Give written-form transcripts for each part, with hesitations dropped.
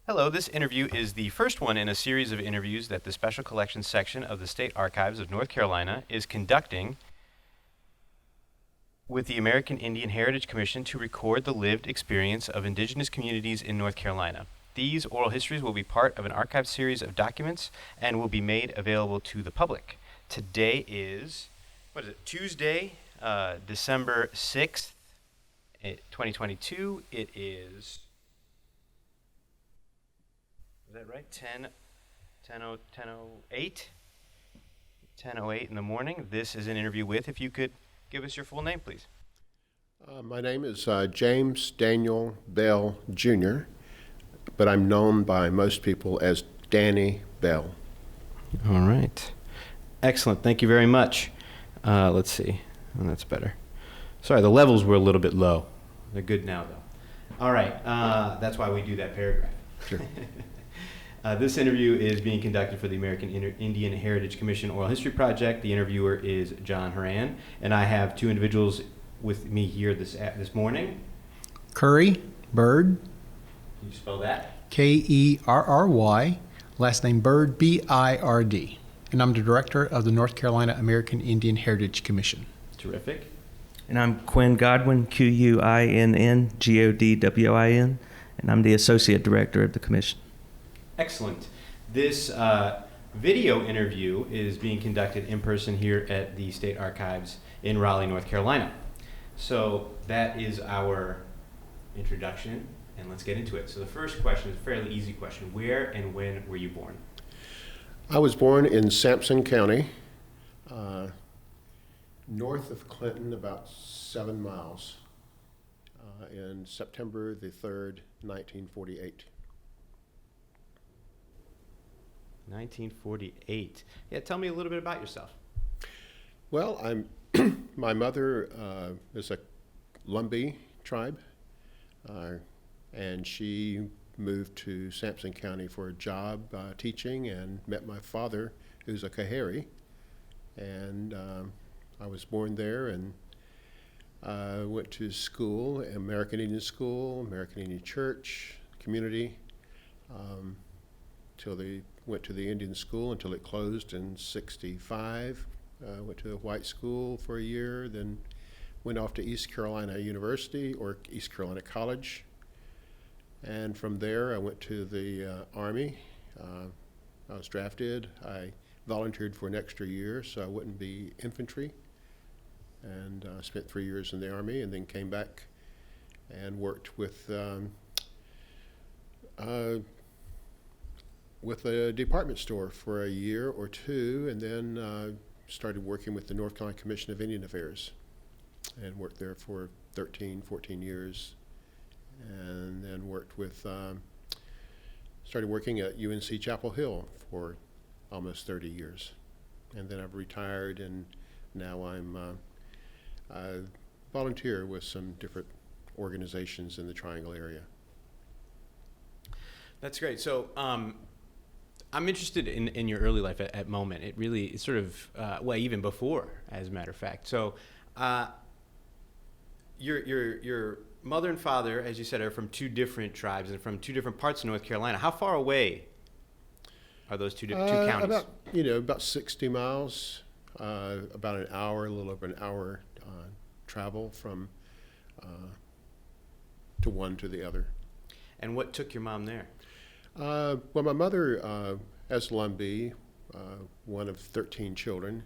Hello, this interview is the first one in a series of interviews that the Special Collections section of the State Archives of North Carolina is conducting with the American Indian Heritage Commission to record the lived experience of indigenous communities in North Carolina. These oral histories will be part of an archived series of documents and will be made available to the public. Today is, Tuesday, December 6th, 2022. It is that right? 10:08 in the morning. This is an interview with, if you could give us your full name, please. My name is James Daniel Bell Jr., but I'm known by most people as Danny Bell. All right. Excellent. Thank you very much. Let's see. Oh, that's better. Sorry, the levels were a little bit low. They're good now, though. All right. That's why we do that paragraph. Sure. This interview is being conducted for the American Indian Heritage Commission Oral History Project. The interviewer is John Horan, and I have two individuals with me here this morning. Curry, Bird. Can you spell that? Kerry, last name Bird, B-I-R-D. And I'm the director of the North Carolina American Indian Heritage Commission. Terrific. And I'm Quinn Godwin, Quinn-Godwin, and I'm the associate director of the commission. Excellent. This video interview is being conducted in person here at the State Archives in Raleigh, North Carolina. So that is our introduction, and let's get into it. So the first question is a fairly easy question. Where and when were you born? I was born in Sampson County, north of Clinton, about 7 miles, in September the 3rd, 1948. 1948. Yeah, tell me a little bit about yourself. Well, my mother is a Lumbee tribe, and she moved to Sampson County for a job teaching and met my father, who's a Coharie, and I was born there and went to school, American Indian School, American Indian Church, community, till they went to the Indian school until it closed in '65. Went to a white school for a year, then went off to East Carolina University or East Carolina College. And from there I went to the Army. I was drafted. I volunteered for an extra year so I wouldn't be infantry, and spent 3 years in the Army, and then came back and worked with a department store for a year or two, and then started working with the North Carolina Commission of Indian Affairs and worked there for 13, 14 years, and then started working at UNC-Chapel Hill for almost 30 years. And then I've retired, and now I volunteer with some different organizations in the Triangle area. That's great. So I'm interested in your early life at Moment. It's sort of, even before, as a matter of fact. So your mother and father, as you said, are from two different tribes and from two different parts of North Carolina. How far away are those two counties? About 60 miles, about an hour, a little over an hour travel from to one to the other. And what took your mom there? Well, my mother, as Lumbee, one of 13 children,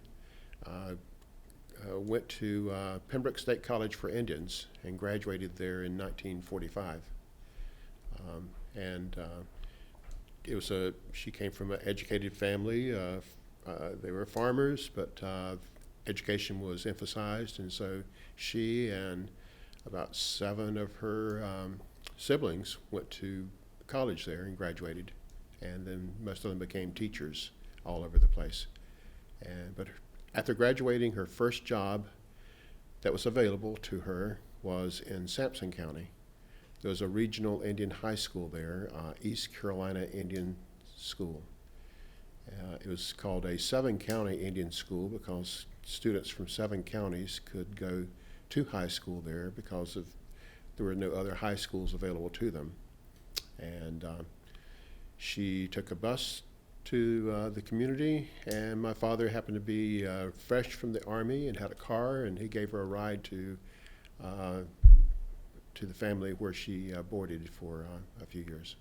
went to Pembroke State College for Indians and graduated there in 1945. She came from an educated family. They were farmers, but education was emphasized, and so she and about 7 of her siblings went to college there and graduated, and then most of them became teachers all over the place. But after graduating, her first job that was available to her was in Sampson County. There was a regional Indian high school there, East Carolina Indian School. It was called a 7-county Indian school because students from 7 counties could go to high school there because there were no other high schools available to them. And She took a bus to the community, and my father happened to be fresh from the Army and had a car, and he gave her a ride to the family where she boarded for a few years.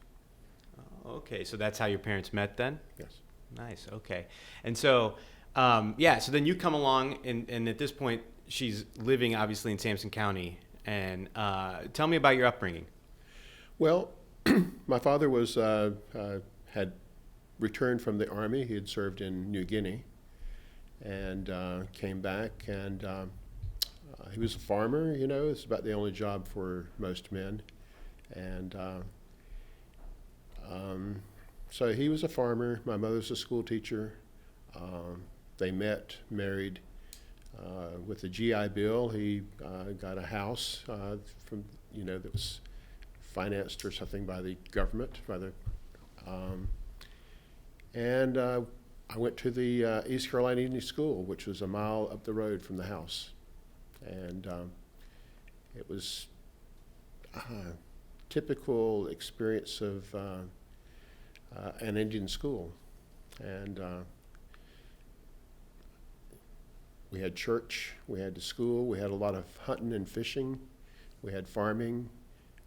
Okay, so that's how your parents met then? Yes. Nice, okay. And so, so then you come along, and at this point, she's living obviously in Sampson County. And tell me about your upbringing. Well, my father was had returned from the Army. He had served in New Guinea and came back, and he was a farmer. You know, it's about the only job for most men. And so he was a farmer. My mother's a school teacher. They met, married. With the GI Bill, he got a house from, that was financed or something by the government. And I went to the East Carolina Indian School, which was a mile up the road from the house. And it was a typical experience of an Indian school. And we had church, we had the school, we had a lot of hunting and fishing, we had farming,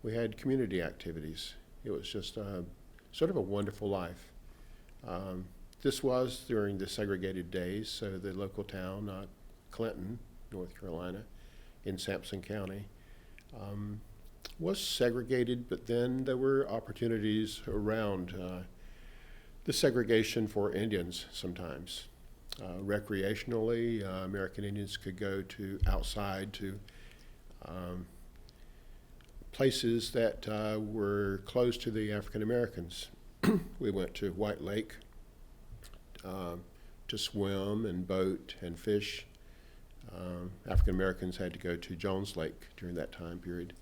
we had community activities. It was just sort of a wonderful life. This was during the segregated days, so the local town, Clinton, North Carolina, in Sampson County, was segregated, but then there were opportunities around the segregation for Indians sometimes. Recreationally, American Indians could go to outside to places that were close to the African Americans. We went to White Lake to swim and boat and fish. African Americans had to go to Jones Lake during that time period.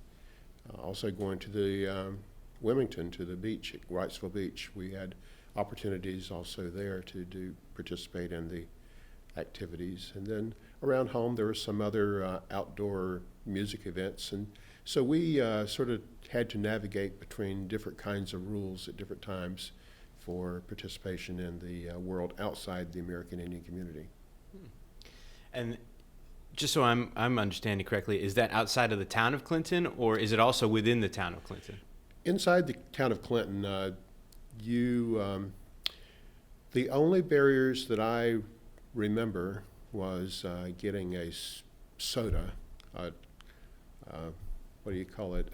Also going to the Wilmington, to the beach at Wrightsville Beach. We had opportunities also there to participate in the activities. And then around home there were some other outdoor music events, and so we sort of had to navigate between different kinds of rules at different times for participation in the world outside the American Indian community. And just so I'm understanding correctly, is that outside of the town of Clinton, or is it also within the town of Clinton? Inside the town of Clinton, the only barriers that I remember was getting a soda, what do you call it,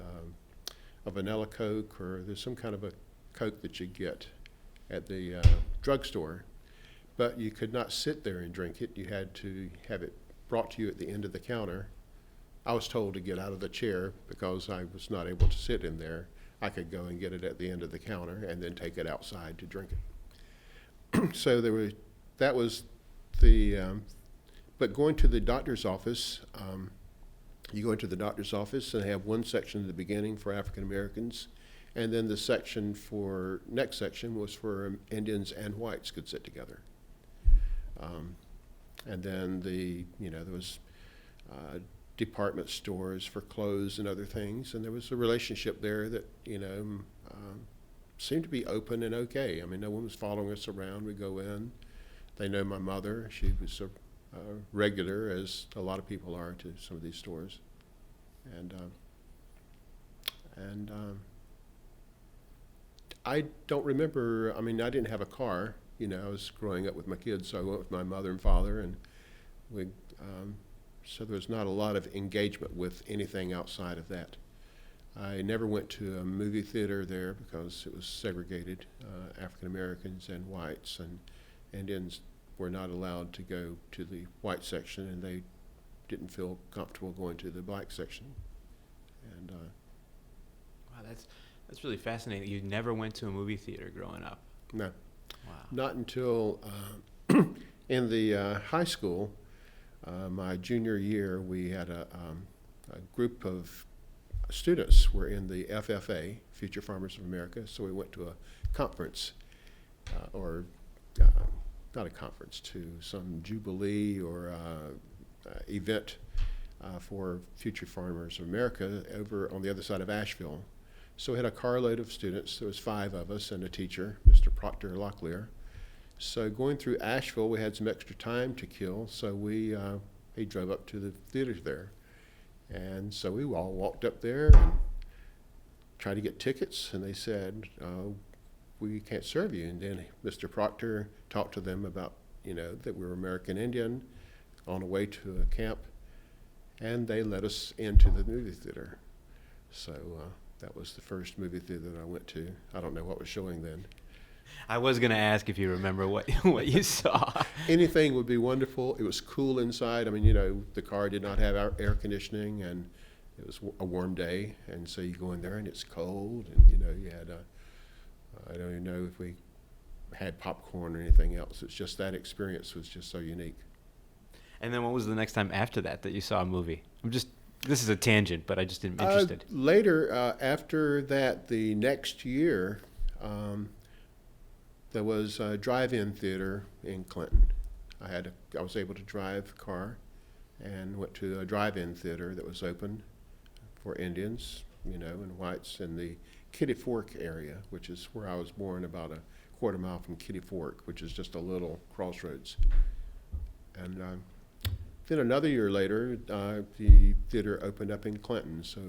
a vanilla Coke, or there's some kind of a Coke that you get at the drugstore, but you could not sit there and drink it. You had to have it brought to you at the end of the counter. I was told to get out of the chair because I was not able to sit in there. I could go and get it at the end of the counter and then take it outside to drink it. So that was the, but going to the doctor's office, you go into the doctor's office and have one section at the beginning for African Americans, and then the next section was for Indians and whites could sit together. And then there was department stores for clothes and other things, and there was a relationship there that, seemed to be open and okay. I mean, no one was following us around. We go in. They know my mother. She was a regular, as a lot of people are, to some of these stores. And I don't remember, I mean, I didn't have a car. I was growing up with my kids, so I went with my mother and father, and so there was not a lot of engagement with anything outside of that. I never went to a movie theater there because it was segregated. African Americans and whites and Indians were not allowed to go to the white section, and they didn't feel comfortable going to the black section. And wow, that's really fascinating. You never went to a movie theater growing up. No. Wow. Not until in the high school, my junior year, we had a group of students were in the FFA, Future Farmers of America, so we went to a conference, not a conference, to some jubilee or event for Future Farmers of America over on the other side of Asheville. So we had a carload of students. There was 5 of us and a teacher, Mr. Proctor Locklear. So going through Asheville, we had some extra time to kill, so he drove up to the theater there. And so we all walked up there and tried to get tickets, and they said, we can't serve you. And then Mr. Proctor talked to them about, that we were American Indian on the way to a camp, and they let us into the movie theater. So that was the first movie theater that I went to. I don't know what was showing then. I was going to ask if you remember what you saw. Anything would be wonderful. It was cool inside. I mean, the car did not have air conditioning, and it was a warm day, and so you go in there and it's cold, and you had I don't even know if we had popcorn or anything else. It's just that experience was just so unique. And then what was the next time after that you saw a movie? This is a tangent, but I just am interested. Later, after that, the next year, there was a drive-in theater in Clinton. I was able to drive a car and went to a drive-in theater that was open for Indians, and whites in the Kitty Fork area, which is where I was born, about a quarter mile from Kitty Fork, which is just a little crossroads. And then another year later, the theater opened up in Clinton, so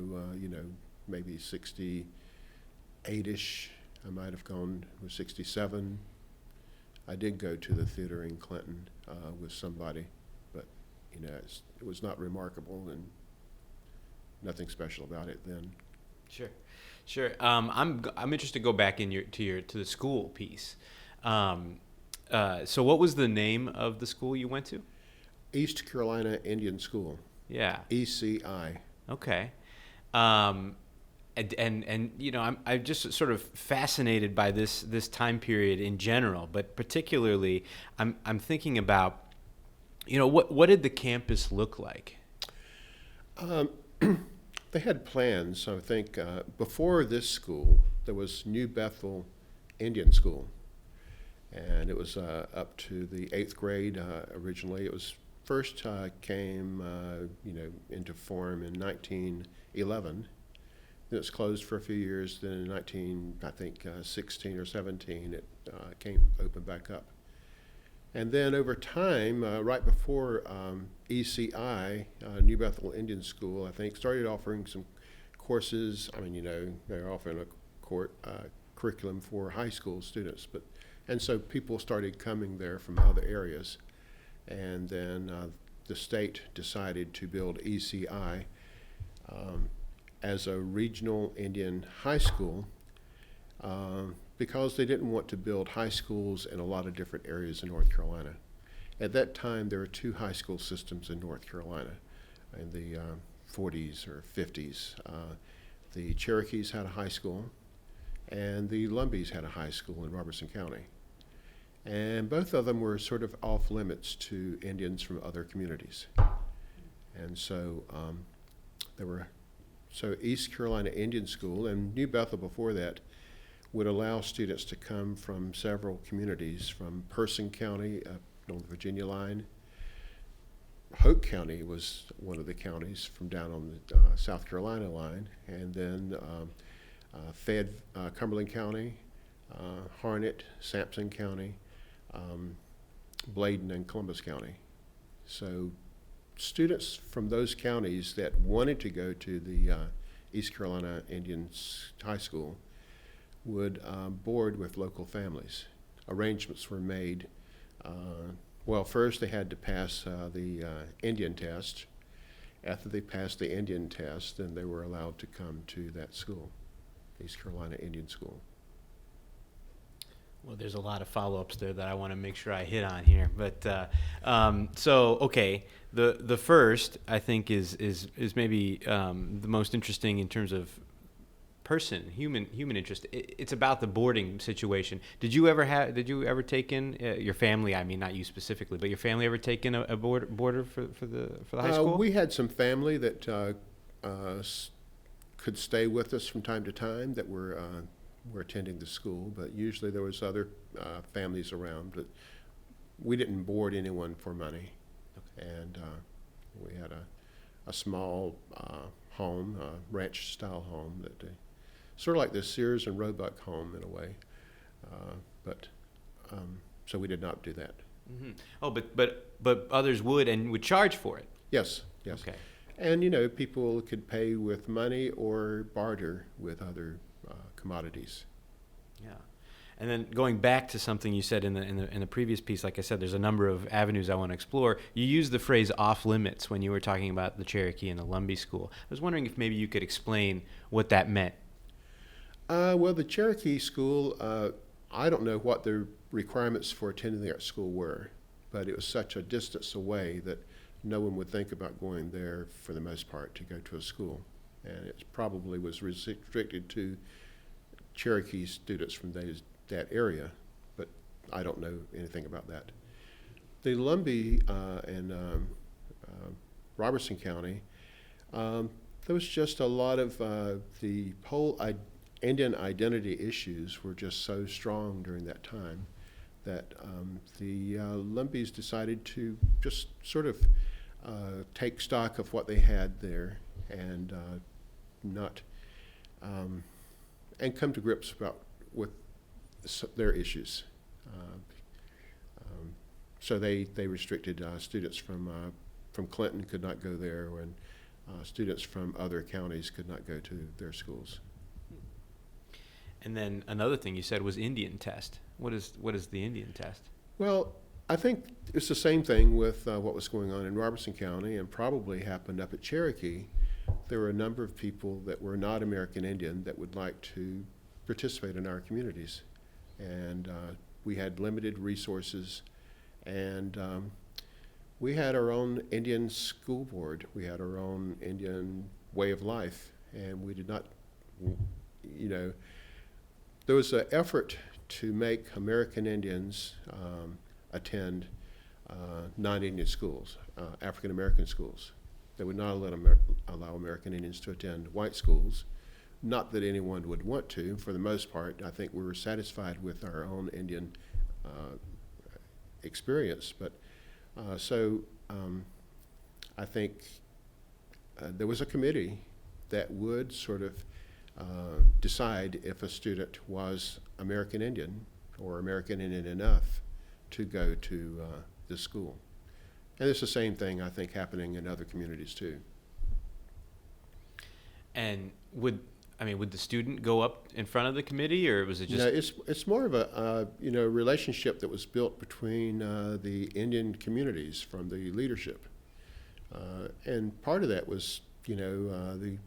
maybe 68-ish. I might have gone with 67. I did go to the theater in Clinton with somebody, but it was not remarkable and nothing special about it then. Sure. I'm interested to go back to the school piece. So what was the name of the school you went to? East Carolina Indian School. Yeah. ECI. Okay. And I'm just sort of fascinated by this time period in general, but particularly I'm thinking about, what did the campus look like? They had plans. I think before this school, there was New Bethel Indian School, and it was up to the 8th grade originally. It was first came into form in 1911. Then it was closed for a few years. Then in 16 or 17, it opened back up. And then over time, right before ECI, New Bethel Indian School, I think, started offering some courses. I mean, they're offering a curriculum for high school students, and so people started coming there from other areas. And then the state decided to build ECI as a regional Indian high school because they didn't want to build high schools in a lot of different areas in North Carolina. At that time, there were 2 high school systems in North Carolina in the 40s or 50s. The Cherokees had a high school, and the Lumbees had a high school in Robertson County. And both of them were sort of off limits to Indians from other communities. And so East Carolina Indian School and New Bethel before that would allow students to come from several communities, from Person County up on the Virginia line. Hoke County was one of the counties from down on the South Carolina line, and then Cumberland County, Harnett, Sampson County, Bladen, and Columbus County. So students from those counties that wanted to go to the East Carolina Indian High School would board with local families. Arrangements were made. First they had to pass the Indian test. After they passed the Indian test, then they were allowed to come to that school, East Carolina Indian School. Well, there's a lot of follow-ups there that I want to make sure I hit on here. But the first I think is maybe the most interesting in terms of human interest. It's about the boarding situation. Did you ever take in your family? I mean, not you specifically, but your family ever take in a boarder for the high school? We had some family that could stay with us from time to time that were attending the school, but usually there was other families around. But we didn't board anyone for money. Okay. And we had a small home, ranch-style home that sort of like the Sears and Roebuck home in a way. So we did not do that. Mm-hmm. Oh, but others would and would charge for it. Yes, yes. Okay. And, people could pay with money or barter with other commodities. Yeah. And then going back to something you said in the previous piece, like I said, there's a number of avenues I want to explore. You used the phrase off limits when you were talking about the Cherokee and the Lumbee School. I was wondering if maybe you could explain what that meant. Well, the Cherokee School, I don't know what the requirements for attending that school were, but it was such a distance away that no one would think about going there for the most part to go to a school. And it probably was restricted to Cherokee students from that area, but I don't know anything about that. The Lumbee and Robertson County, there was just a lot of the whole Indian identity issues were just so strong during that time that the Lumbees decided to just sort of take stock of what they had there and not and come to grips with their issues. So they restricted students from Clinton could not go there, and students from other counties could not go to their schools. And then another thing you said was Indian test. What is the Indian test? Well, I think it's the same thing with what was going on in Robertson County and probably happened up at Cherokee. There were a number of people that were not American Indian that would like to participate in our communities. And we had limited resources, and we had our own Indian school board. We had our own Indian way of life, and we did not, there was an effort to make American Indians attend non-Indian schools, African American schools. They would not allow American Indians to attend white schools. Not that anyone would want to. For the most part, I think we were satisfied with our own Indian experience. But I think there was a committee that would sort of decide if a student was American Indian or American Indian enough to go to this school. And it's the same thing, I think, happening in other communities too. And would the student go up in front of the committee, or was it just? It's more of a relationship that was built between the Indian communities from the leadership, and part of that was the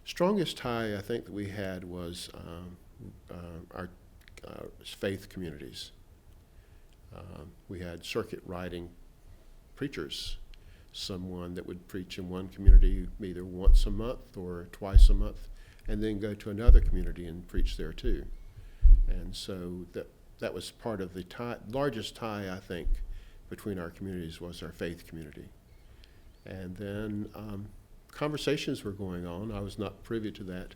strongest tie I think that we had was our faith communities. We had circuit riding preachers, someone that would preach in one community either once a month or twice a month, and then go to another community and preach there too. And so that was part of the largest tie, I think, between our communities was our faith community. And then conversations were going on. I was not privy to that.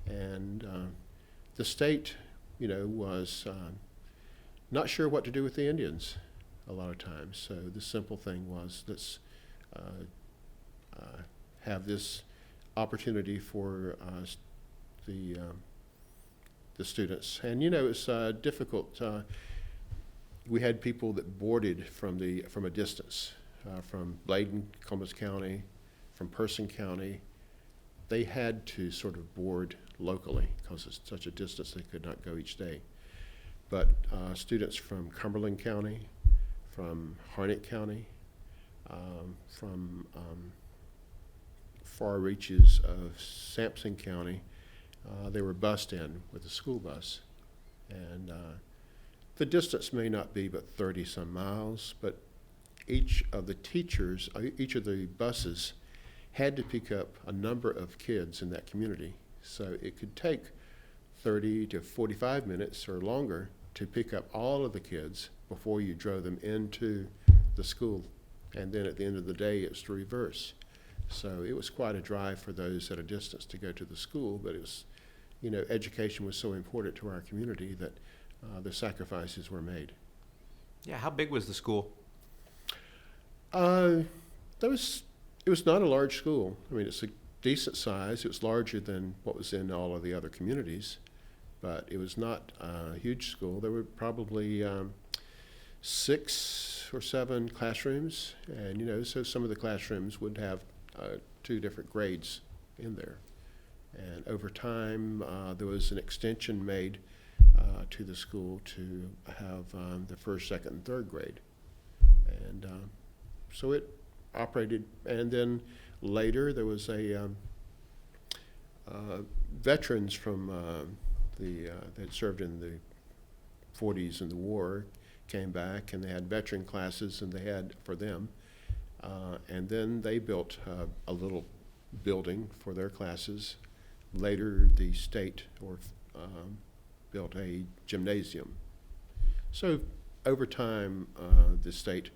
And the state, was not sure what to do with the Indians a lot of times. So the simple thing was, let's have this opportunity for the students. And it's difficult. We had people that boarded from a distance, from Bladen, Columbus County, from Person County. They had to sort of board locally because it's such a distance they could not go each day. But students from Cumberland County, from Harnett County, from far reaches of Sampson County, they were bused in with a school bus. And the distance may not be but 30 some miles, but each of the teachers, each of the buses had to pick up a number of kids in that community. So it could take 30 to 45 minutes or longer to pick up all of the kids before you drove them into the school. And then at the end of the day, it's the reverse. So it was quite a drive for those at a distance to go to the school, but it was, education was so important to our community that the sacrifices were made. Yeah, how big was the school? It was not a large school. I mean, it's decent size. It was larger than what was in all of the other communities, but it was not a huge school. There were probably 6 or 7 classrooms, and so some of the classrooms would have 2 different grades in there. And over time, there was an extension made to the school to have the 1st, 2nd, and 3rd grade. And so it operated, and then later there was a veterans from that had served in the 40s in the war came back, and they had veteran classes, and they had for them. And then they built a little building for their classes. Later, the state built a gymnasium. So over time, the state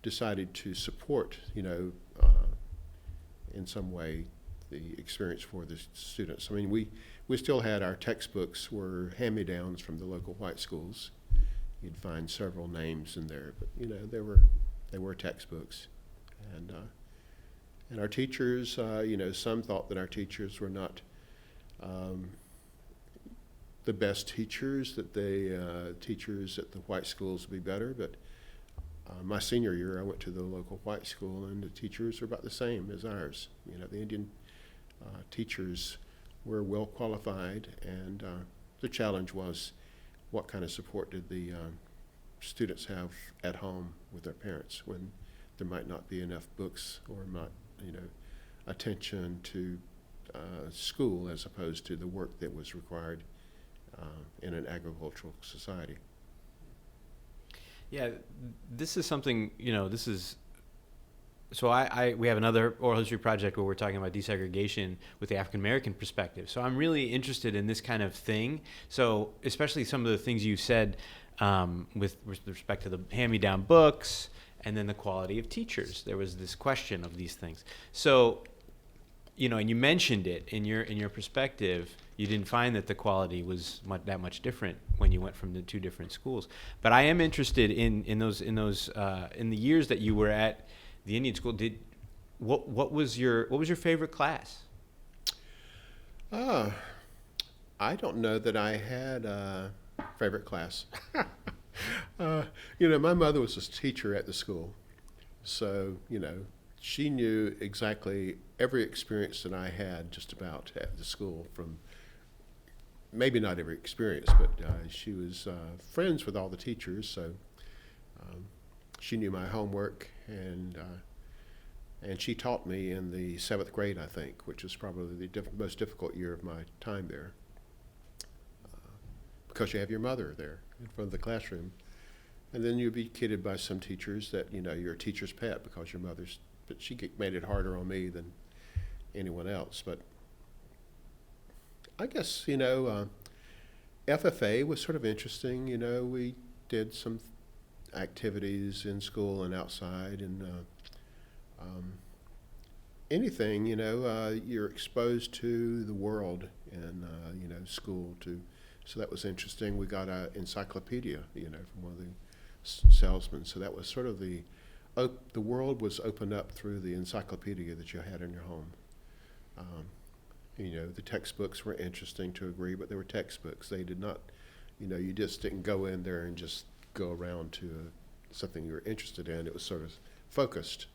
decided to support, in some way, the experience for the students. I mean, we still had our textbooks were hand-me-downs from the local white schools. You'd find several names in there, but they were textbooks, and our teachers, some thought that our teachers were not the best teachers, that teachers at the white schools would be better, but my senior year I went to the local white school, and the teachers were about the same as ours. The Indian teachers were well qualified, and the challenge was what kind of support did the students have at home with their parents when there might not be enough books or not, attention to school as opposed to the work that was required in an agricultural society. Yeah, this is something, so we have another oral history project where we're talking about desegregation with the African American perspective. So I'm really interested in this kind of thing. So especially some of the things you said with respect to the hand-me-down books and then the quality of teachers. There was this question of these things. So, and you mentioned it in your perspective. You didn't find that the quality was that much different when you went from the 2 different schools. But I am interested in the years that you were at the Indian school. What was your favorite class? I don't know that I had a favorite class. My mother was a teacher at the school, so she knew exactly every experience that I had just about at the school, from maybe not every experience, but she was friends with all the teachers, so she knew my homework, and she taught me in the 7th grade, I think, which was probably the most difficult year of my time there, because you have your mother there in front of the classroom, and then you'd be kidded by some teachers that you're a teacher's pet because your mother's. But she made it harder on me than anyone else. But I guess FFA was sort of interesting. We did some activities in school and outside, and anything, you're exposed to the world in, school too. So that was interesting. We got an encyclopedia, from one of the salesmen. So that was sort of the world was opened up through the encyclopedia that you had in your home. The textbooks were interesting to agree, but they were textbooks. They did not, you just didn't go in there and just go around to something you were interested in. It was sort of focused.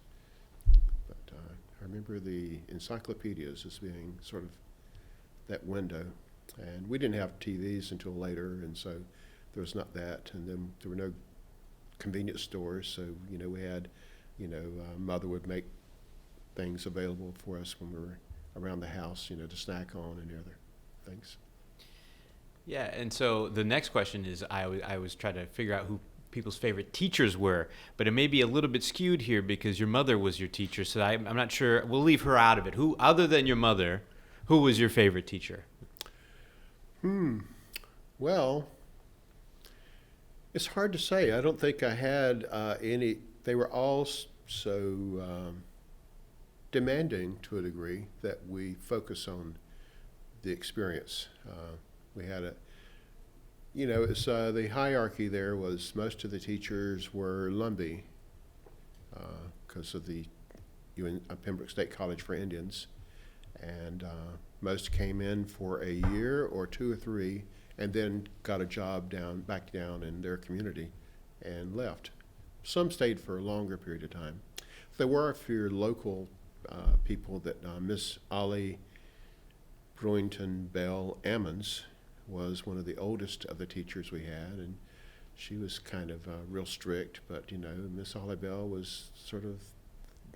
But I remember the encyclopedias as being sort of that window. And we didn't have TVs until later, and so there was not that. And then there were no convenience stores, so we had, mother would make things available for us when we were around the house, to snack on and other things. Yeah, and so the next question is, I was trying to figure out who people's favorite teachers were, but it may be a little bit skewed here because your mother was your teacher, so I'm not sure. We'll leave her out of it. Who, other than your mother, who was your favorite teacher? Well, it's hard to say. I don't think I had any. They were all so demanding to a degree that we focus on the experience. We had it's the hierarchy there was most of the teachers were Lumbee because of the Pembroke State College for Indians, And most came in for a year or 2 or 3 and then got a job back down in their community and left. Some stayed for a longer period of time. There were a few local people that Miss Ollie Brewington Bell Ammons was one of the oldest of the teachers we had, and she was kind of real strict, but Miss Ollie Bell was sort of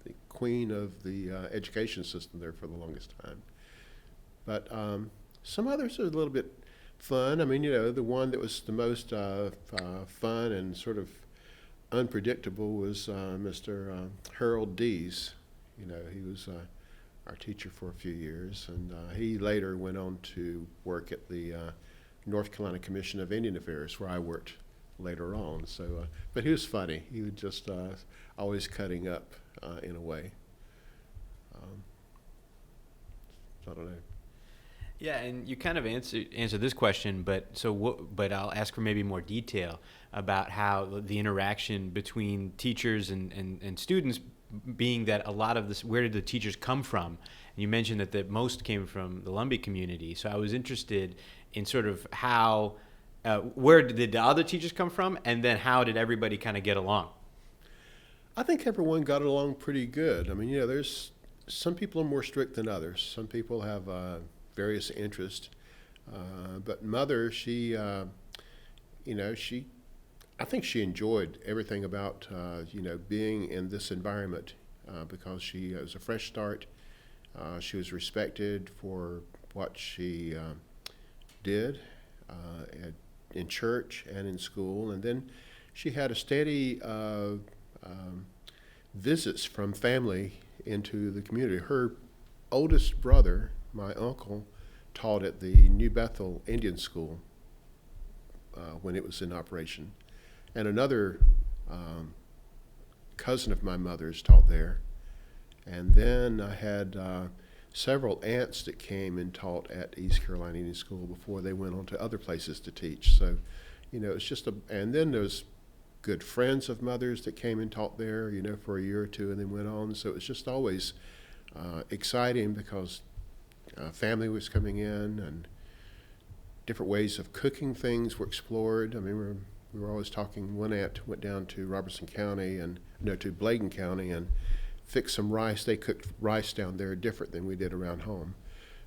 the queen of the education system there for the longest time. But some others are a little bit fun. I mean, the one that was the most fun and sort of unpredictable was Mr. Harold Dees. He was our teacher for a few years, and he later went on to work at the North Carolina Commission of Indian Affairs, where I worked later on. So, but he was funny. He was just always cutting up in a way. I don't know. Yeah, and you kind of answered this question, but I'll ask for maybe more detail about how the interaction between teachers and students, being that a lot of this, where did the teachers come from? And you mentioned that most came from the Lumbee community. So I was interested in sort of how, where did the other teachers come from, and then how did everybody kind of get along? I think everyone got along pretty good. I mean, there's some people are more strict than others. Some people have various interests, but Mother, I think she enjoyed everything about being in this environment because she was a fresh start. She was respected for what she did in church and in school, and then she had a steady visits from family into the community. Her oldest brother, my uncle, taught at the New Bethel Indian School when it was in operation. And another cousin of my mother's taught there. And then I had several aunts that came and taught at East Carolina Indian School before they went on to other places to teach. So, it's just and then there's good friends of Mother's that came and taught there, for a year or two and then went on. So it was just always exciting because family was coming in and different ways of cooking things were explored. I mean, we were always talking. One aunt went down to Robertson County to Bladen County and fixed some rice. They cooked rice down there different than we did around home.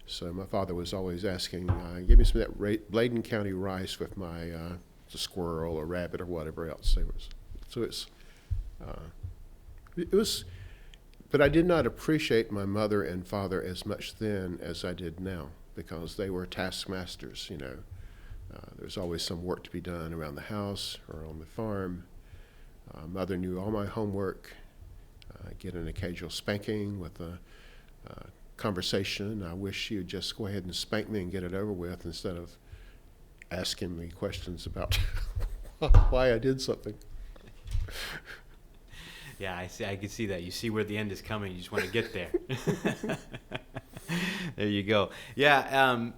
So my father was always asking, give me some of that Bladen County rice with my a squirrel or rabbit or whatever else there was. So it was, but I did not appreciate my mother and father as much then as I did now because they were taskmasters. There's always some work to be done around the house or on the farm. Mother knew all my homework. Get an occasional spanking with a conversation. I wish she would just go ahead and spank me and get it over with instead of asking me questions about why I did something. Yeah, I see. I can see that. You see where the end is coming. You just want to get there. There you go. Yeah, and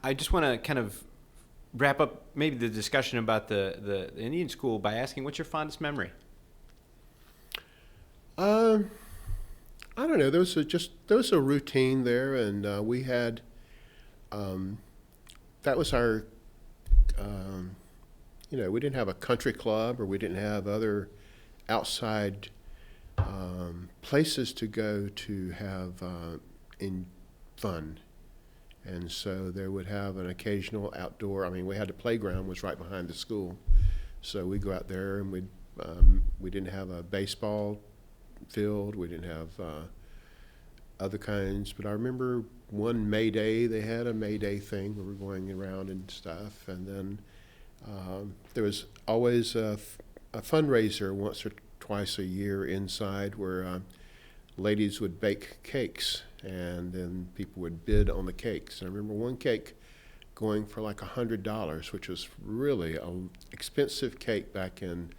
I just want to kind of wrap up maybe the discussion about the Indian school by asking, what's your fondest memory? I don't know. There was a routine there, and we had. That was our. We didn't have a country club, or we didn't have other outside places to go to have in fun, and so there would have an occasional outdoor. I mean, we had the playground was right behind the school, so we'd go out there and we didn't have a baseball field. We didn't have other kinds, but I remember one May Day, they had a May Day thing where we were going around and stuff, and then there was always a fundraiser once or twice a year inside where ladies would bake cakes, and then people would bid on the cakes. And I remember one cake going for like $100, which was really an expensive cake back in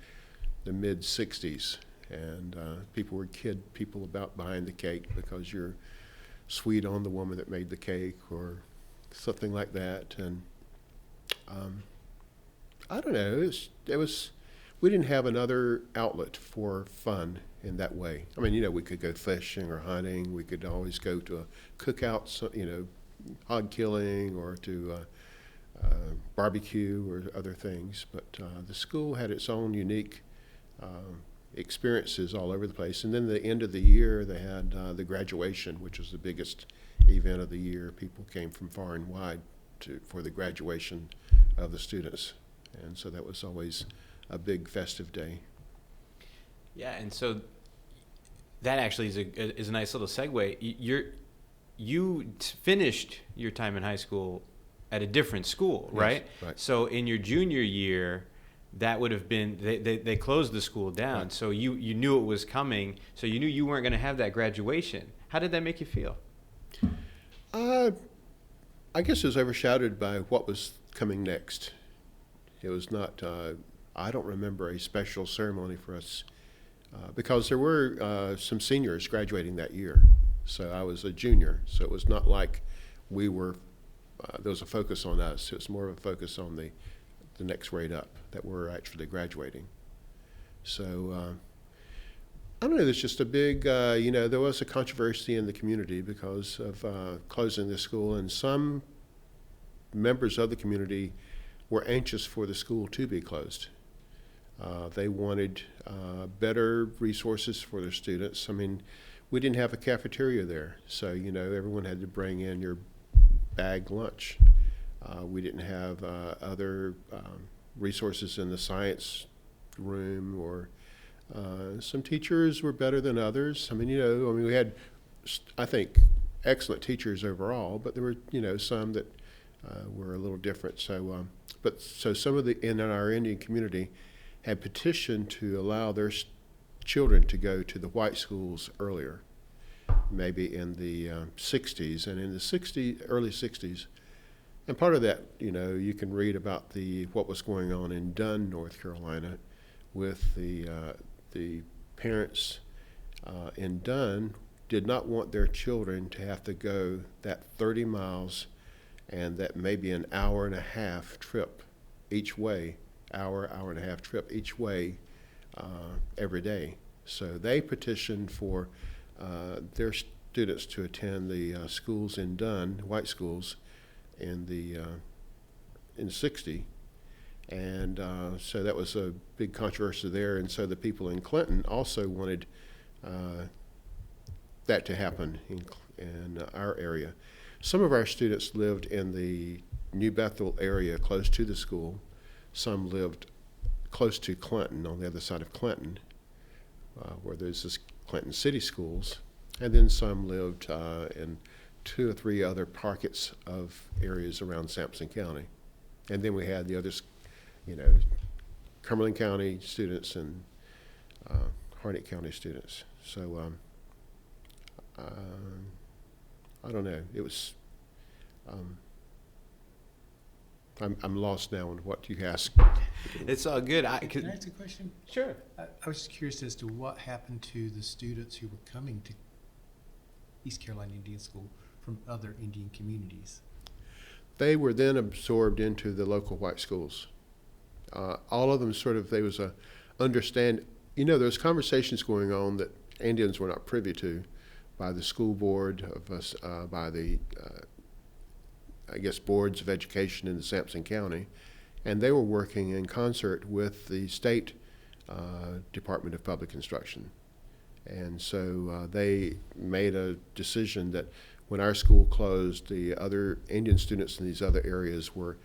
the mid-'60s. And people would kid people about buying the cake because you're sweet on the woman that made the cake or something like that. And I don't know. we didn't have another outlet for fun in that way. I mean, you know, we could go fishing or hunting. We could always go to a cookout, so, you know, hog killing, or to barbecue or other things. But the school had its own unique experiences all over the place. And then the end of the year, they had the graduation, which was the biggest event of the year. People came from far and wide for the graduation of the students. And so that was always a big festive day. Yeah, and so that actually is a nice little segue. You finished your time in high school at a different school, right? Yes, right. So in your junior year, that would have been, they closed the school down. Right. So you knew it was coming. So you knew you weren't going to have that graduation. How did that make you feel? I guess it was overshadowed by what was coming next. It was not, I don't remember a special ceremony for us because there were some seniors graduating that year. So I was a junior. So it was not like we were, there was a focus on us. It was more of a focus on the next grade up that were actually graduating. So I don't know, there's just a big, you know, there was a controversy in the community because of closing the school, and some members of the community were anxious for the school to be closed. They wanted better resources for their students. I mean, we didn't have a cafeteria there, so, you know, everyone had to bring in your bag lunch. We didn't have other resources in the science room, or some teachers were better than others. I mean, you know, we had, I think, excellent teachers overall, but there were, you know, some that were a little different. So, so some of in our Indian community had petitioned to allow their children to go to the white schools earlier, maybe in the 60s, and in the early 60s. And part of that, you know, you can read about what was going on in Dunn, North Carolina, with the parents in Dunn did not want their children to have to go that 30 miles and that maybe an hour and a half trip each way, hour and a half trip each way every day. So they petitioned for their students to attend the schools in Dunn, white schools, in 60. And so that was a big controversy there. And so the people in Clinton also wanted that to happen in our area. Some of our students lived in the New Bethel area close to the school. Some lived close to Clinton, on the other side of Clinton, where there's this Clinton City Schools. And then some lived in 2 or 3 other pockets of areas around Sampson County. And then we had the others, you know, Cumberland County students and Harnett County students. So I don't know. It was, I'm lost now on what you asked. It's all good. Can I ask a question? Sure. I was just curious as to what happened to the students who were coming to East Carolina Indian School from other Indian communities. They were then absorbed into the local white schools. All of them there was a understand, you know, there's conversations going on that Indians were not privy to by the school board of us, by the, I guess, boards of education in the Sampson County, and they were working in concert with the state Department of Public Instruction. And so they made a decision that when our school closed, the other Indian students in these other areas were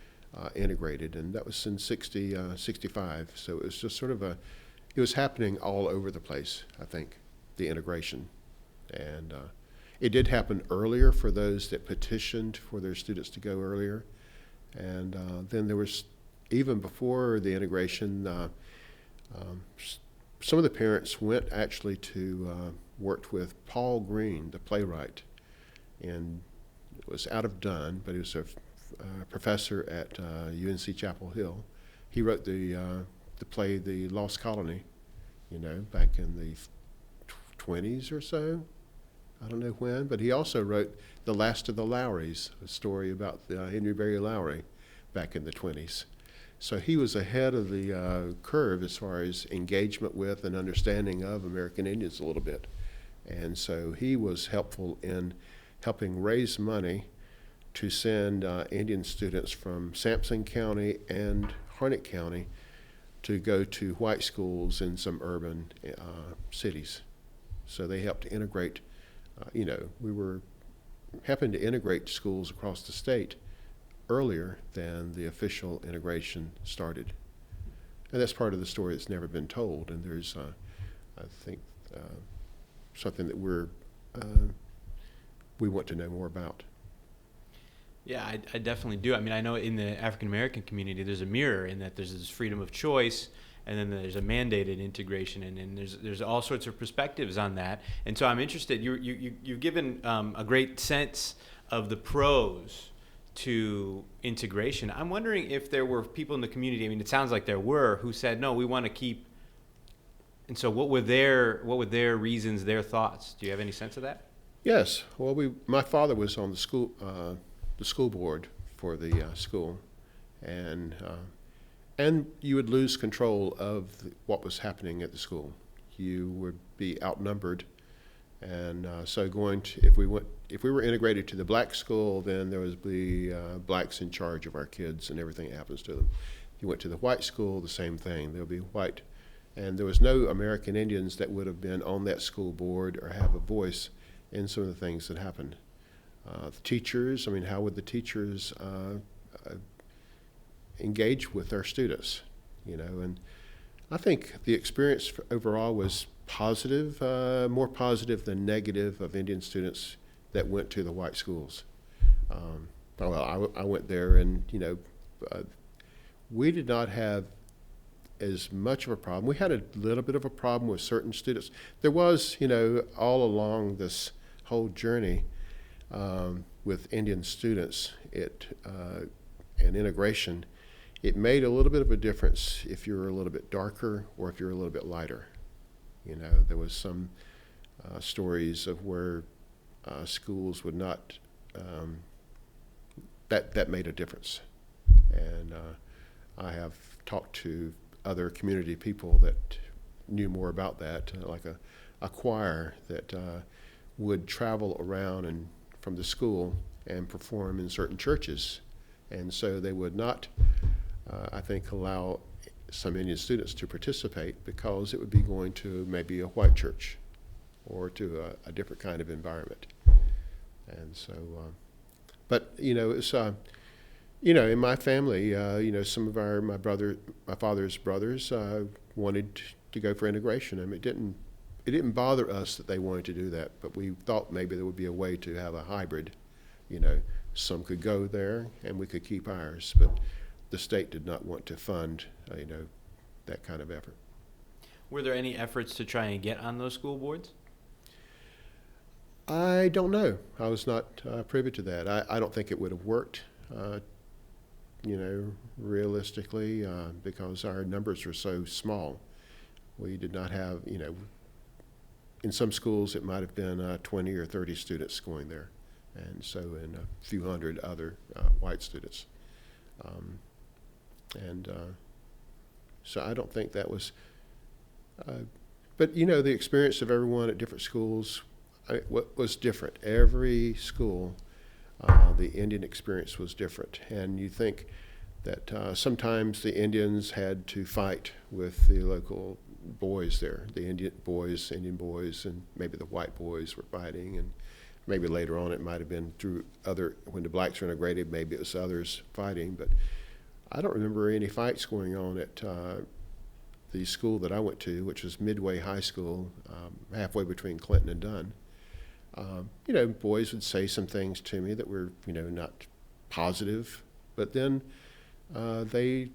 integrated, and that was in 65. So it was just sort of it was happening all over the place, I think, the integration. And it did happen earlier for those that petitioned for their students to go earlier. And then there was, even before the integration, some of the parents went actually to worked with Paul Green, the playwright, and it was out of Dunn, but he was a professor at UNC-Chapel Hill. He wrote the play The Lost Colony, you know, back in the 20s or so. I don't know when, but he also wrote The Last of the Lowrys, a story about Henry Berry Lowry back in the 20s. So he was ahead of the curve as far as engagement with and understanding of American Indians a little bit. And so he was helpful in helping raise money to send Indian students from Sampson County and Harnett County to go to white schools in some urban cities. So they helped to integrate, we were helping to integrate schools across the state earlier than the official integration started. And that's part of the story that's never been told. And there's, I think, something that we want to know more about. Yeah, I definitely do. I mean, I know in the African American community, there's a mirror in that there's this freedom of choice, and then there's a mandated integration, and there's all sorts of perspectives on that. And so I'm interested. You've given a great sense of the pros to integration. I'm wondering if there were people in the community. I mean, it sounds like there were who said, "No, we want to keep." And so, what were their reasons, their thoughts? Do you have any sense of that? Yes. Well, my father was on the school board for the school, and you would lose control of what was happening at the school. You would be outnumbered, and so if we were integrated to the black school, then there would be blacks in charge of our kids and everything that happens to them. If you went to the white school, the same thing. There would be white, and there was no American Indians that would have been on that school board or have a voice in some of the things that happened. The teachers, I mean, how would the teachers engage with their students? And I think the experience overall was positive, more positive than negative of Indian students that went to the white schools. I went there, and we did not have as much of a problem. We had a little bit of a problem with certain students. There was, all along this whole journey with Indian students, and integration, it made a little bit of a difference if you were a little bit darker or if you're a little bit lighter. There was some stories of where schools would not, that made a difference. And I have talked to other community people that knew more about that, like a choir that would travel around and from the school and perform in certain churches. And so they would not, I think, allow some Indian students to participate because it would be going to maybe a white church or to a different kind of environment. And so, but it's in my family, some of my father's brothers wanted to go for integration. I mean, it didn't bother us that they wanted to do that, but we thought maybe there would be a way to have a hybrid. Some could go there and we could keep ours, but the state did not want to fund, that kind of effort. Were there any efforts to try and get on those school boards? I don't know. I was not privy to that. I don't think it would have worked, realistically, because our numbers were so small. We did not have, in some schools it might have been 20 or 30 students going there, and so in a few hundred other white students. So I don't think that was, but the experience of everyone at different schools was different. Every school, the Indian experience was different, and you think that sometimes the Indians had to fight with the local boys there, the Indian boys, and maybe the white boys were fighting, and maybe later on it might have been through when the blacks were integrated, maybe it was others fighting, but I don't remember any fights going on at the school that I went to, which was Midway High School, halfway between Clinton and Dunn. Boys would say some things to me that were, not positive, but then it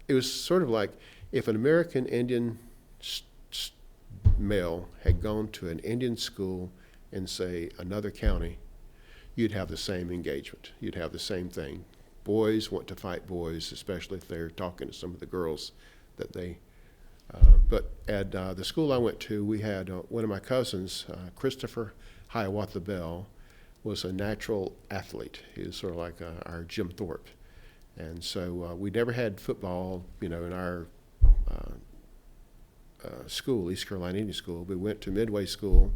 was sort of like if an American Indian male had gone to an Indian school in, say, another county, you'd have the same engagement. You'd have the same thing. Boys want to fight boys, especially if they're talking to some of the girls that they. But at the school I went to, we had one of my cousins, Christopher Hiawatha Bell, was a natural athlete. He was sort of like our Jim Thorpe. And so we never had football, in our school, East Carolina Indian School. We went to Midway School.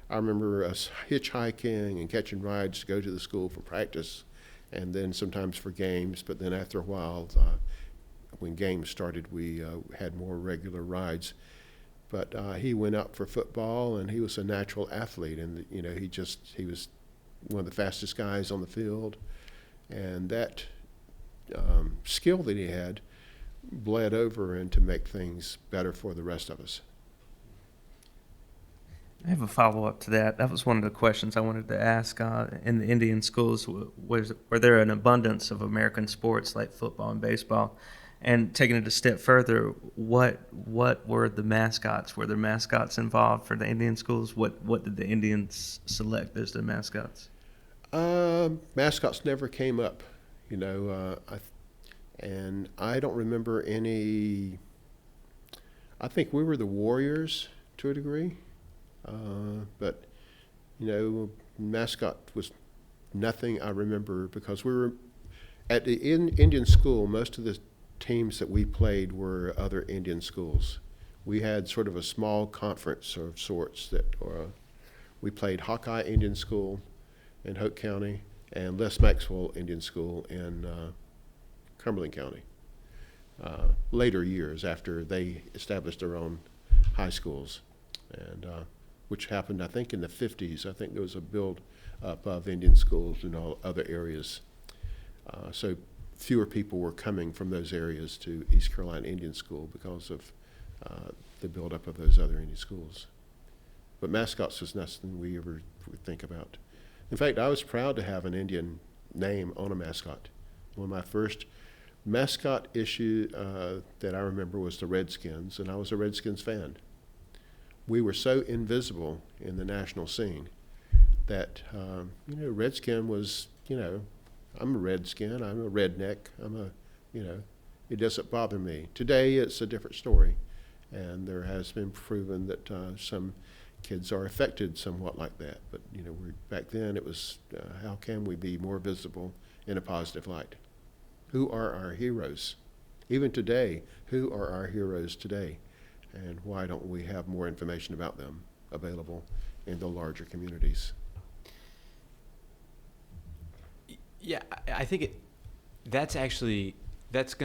I remember us hitchhiking and catching rides to go to the school for practice, and then sometimes for games. But then after a while, when games started, we had more regular rides. But he went out for football, and he was a natural athlete, and he was one of the fastest guys on the field, and that skill that he had bled over into make things better for the rest of us. I have a follow-up to that. That was one of the questions I wanted to ask. In the Indian schools, were there an abundance of American sports like football and baseball? And taking it a step further, what were the mascots? Were there mascots involved for the Indian schools? What did the Indians select as their mascots? Mascots never came up, and I don't remember any. I think we were the Warriors to a degree. But, mascot was nothing I remember, because we were at the Indian school. Most of the teams that we played were other Indian schools. We had sort of a small conference of sorts that we played Hawkeye Indian School in Hoke County and Les Maxwell Indian School in Cumberland County. Later years, after they established their own high schools, and which happened, I think, in the 50s. I think there was a build up of Indian schools in all other areas. So fewer people were coming from those areas to East Carolina Indian School because of the build up of those other Indian schools. But mascots was nothing we ever would think about. In fact, I was proud to have an Indian name on a mascot. One of my first mascot issue that I remember was the Redskins, and I was a Redskins fan. We were so invisible in the national scene that, Redskin was, I'm a Redskin, I'm a redneck, it doesn't bother me. Today it's a different story, and there has been proven that some kids are affected somewhat like that. But, back then it was, how can we be more visible in a positive light? Who are our heroes? Even today, who are our heroes today? And why don't we have more information about them available in the larger communities? Yeah, I think that's going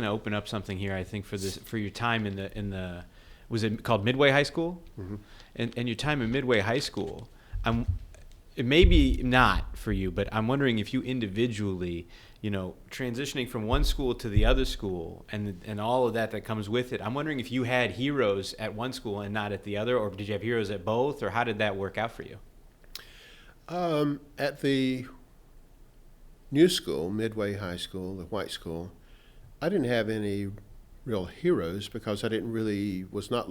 to open up something here. I think for your time in the was it called Midway High School? Mm-hmm. And your time in Midway High School, it may be not for you, but I'm wondering if you individually, transitioning from one school to the other school and all of that comes with it. I'm wondering if you had heroes at one school and not at the other, or did you have heroes at both, or how did that work out for you? At the new school, Midway High School, the white school, I didn't have any real heroes because I was not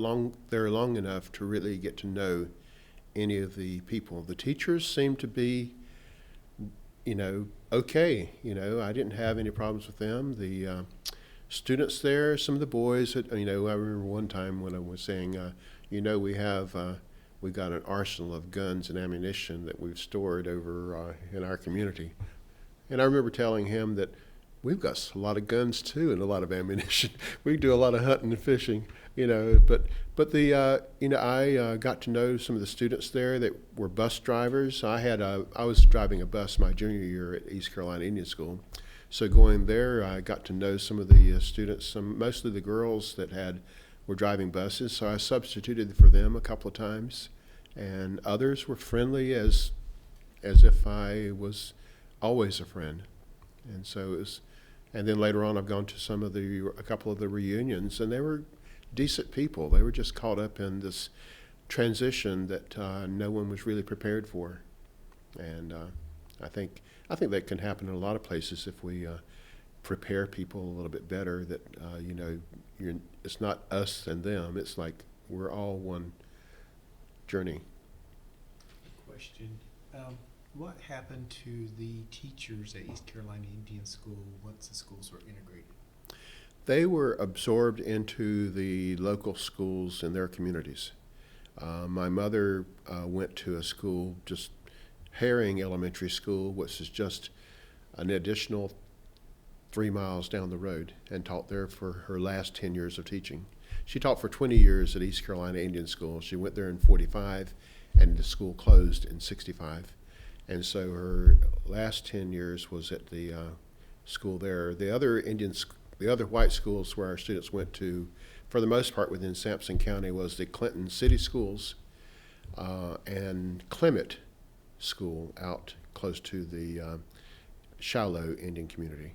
there long enough to really get to know any of the people. The teachers seemed to be, okay. I didn't have any problems with them. The students there, some of the boys, I remember one time when I was saying, we've got an arsenal of guns and ammunition that we've stored over in our community. And I remember telling him that we've got a lot of guns too and a lot of ammunition. We do a lot of hunting and fishing, but I got to know some of the students there that were bus drivers. I was driving a bus my junior year at East Carolina Indian School. So going there, I got to know some of the students, mostly the girls that were driving buses. So I substituted for them a couple of times, and others were friendly as if I was always a friend. And so it was, and then later on I've gone to a couple of the reunions, and they were decent people. They were just caught up in this transition that no one was really prepared for. And I think that can happen in a lot of places if we prepare people a little bit better, that it's not us and them, it's like we're all one journey. Question. What happened to the teachers at East Carolina Indian School once the schools were integrated? They were absorbed into the local schools in their communities. My mother went to a school, just Herring Elementary School, which is just an additional 3 miles down the road and taught there for her last 10 years of teaching. She taught for 20 years at East Carolina Indian School. She went there in 45, and the school closed in 65. And so her last 10 years was at the school there. The other white schools where our students went to, for the most part within Sampson County, was the Clinton City Schools and Clement School out close to the Shiloh Indian community.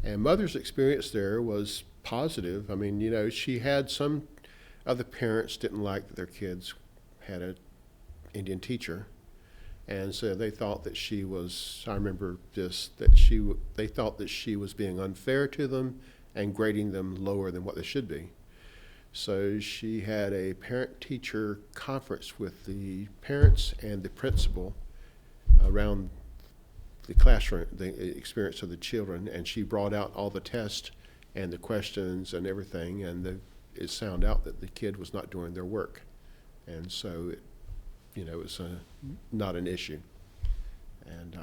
And Mother's experience there was positive. I mean, you know, she had some other parents didn't like that their kids had an Indian teacher. And so they thought that she was, I remember this, that they thought that she was being unfair to them and grading them lower than what they should be. So she had a parent-teacher conference with the parents and the principal around the classroom, the experience of the children, and she brought out all the tests and the questions and everything, and it found out that the kid was not doing their work. And so it was not an issue. And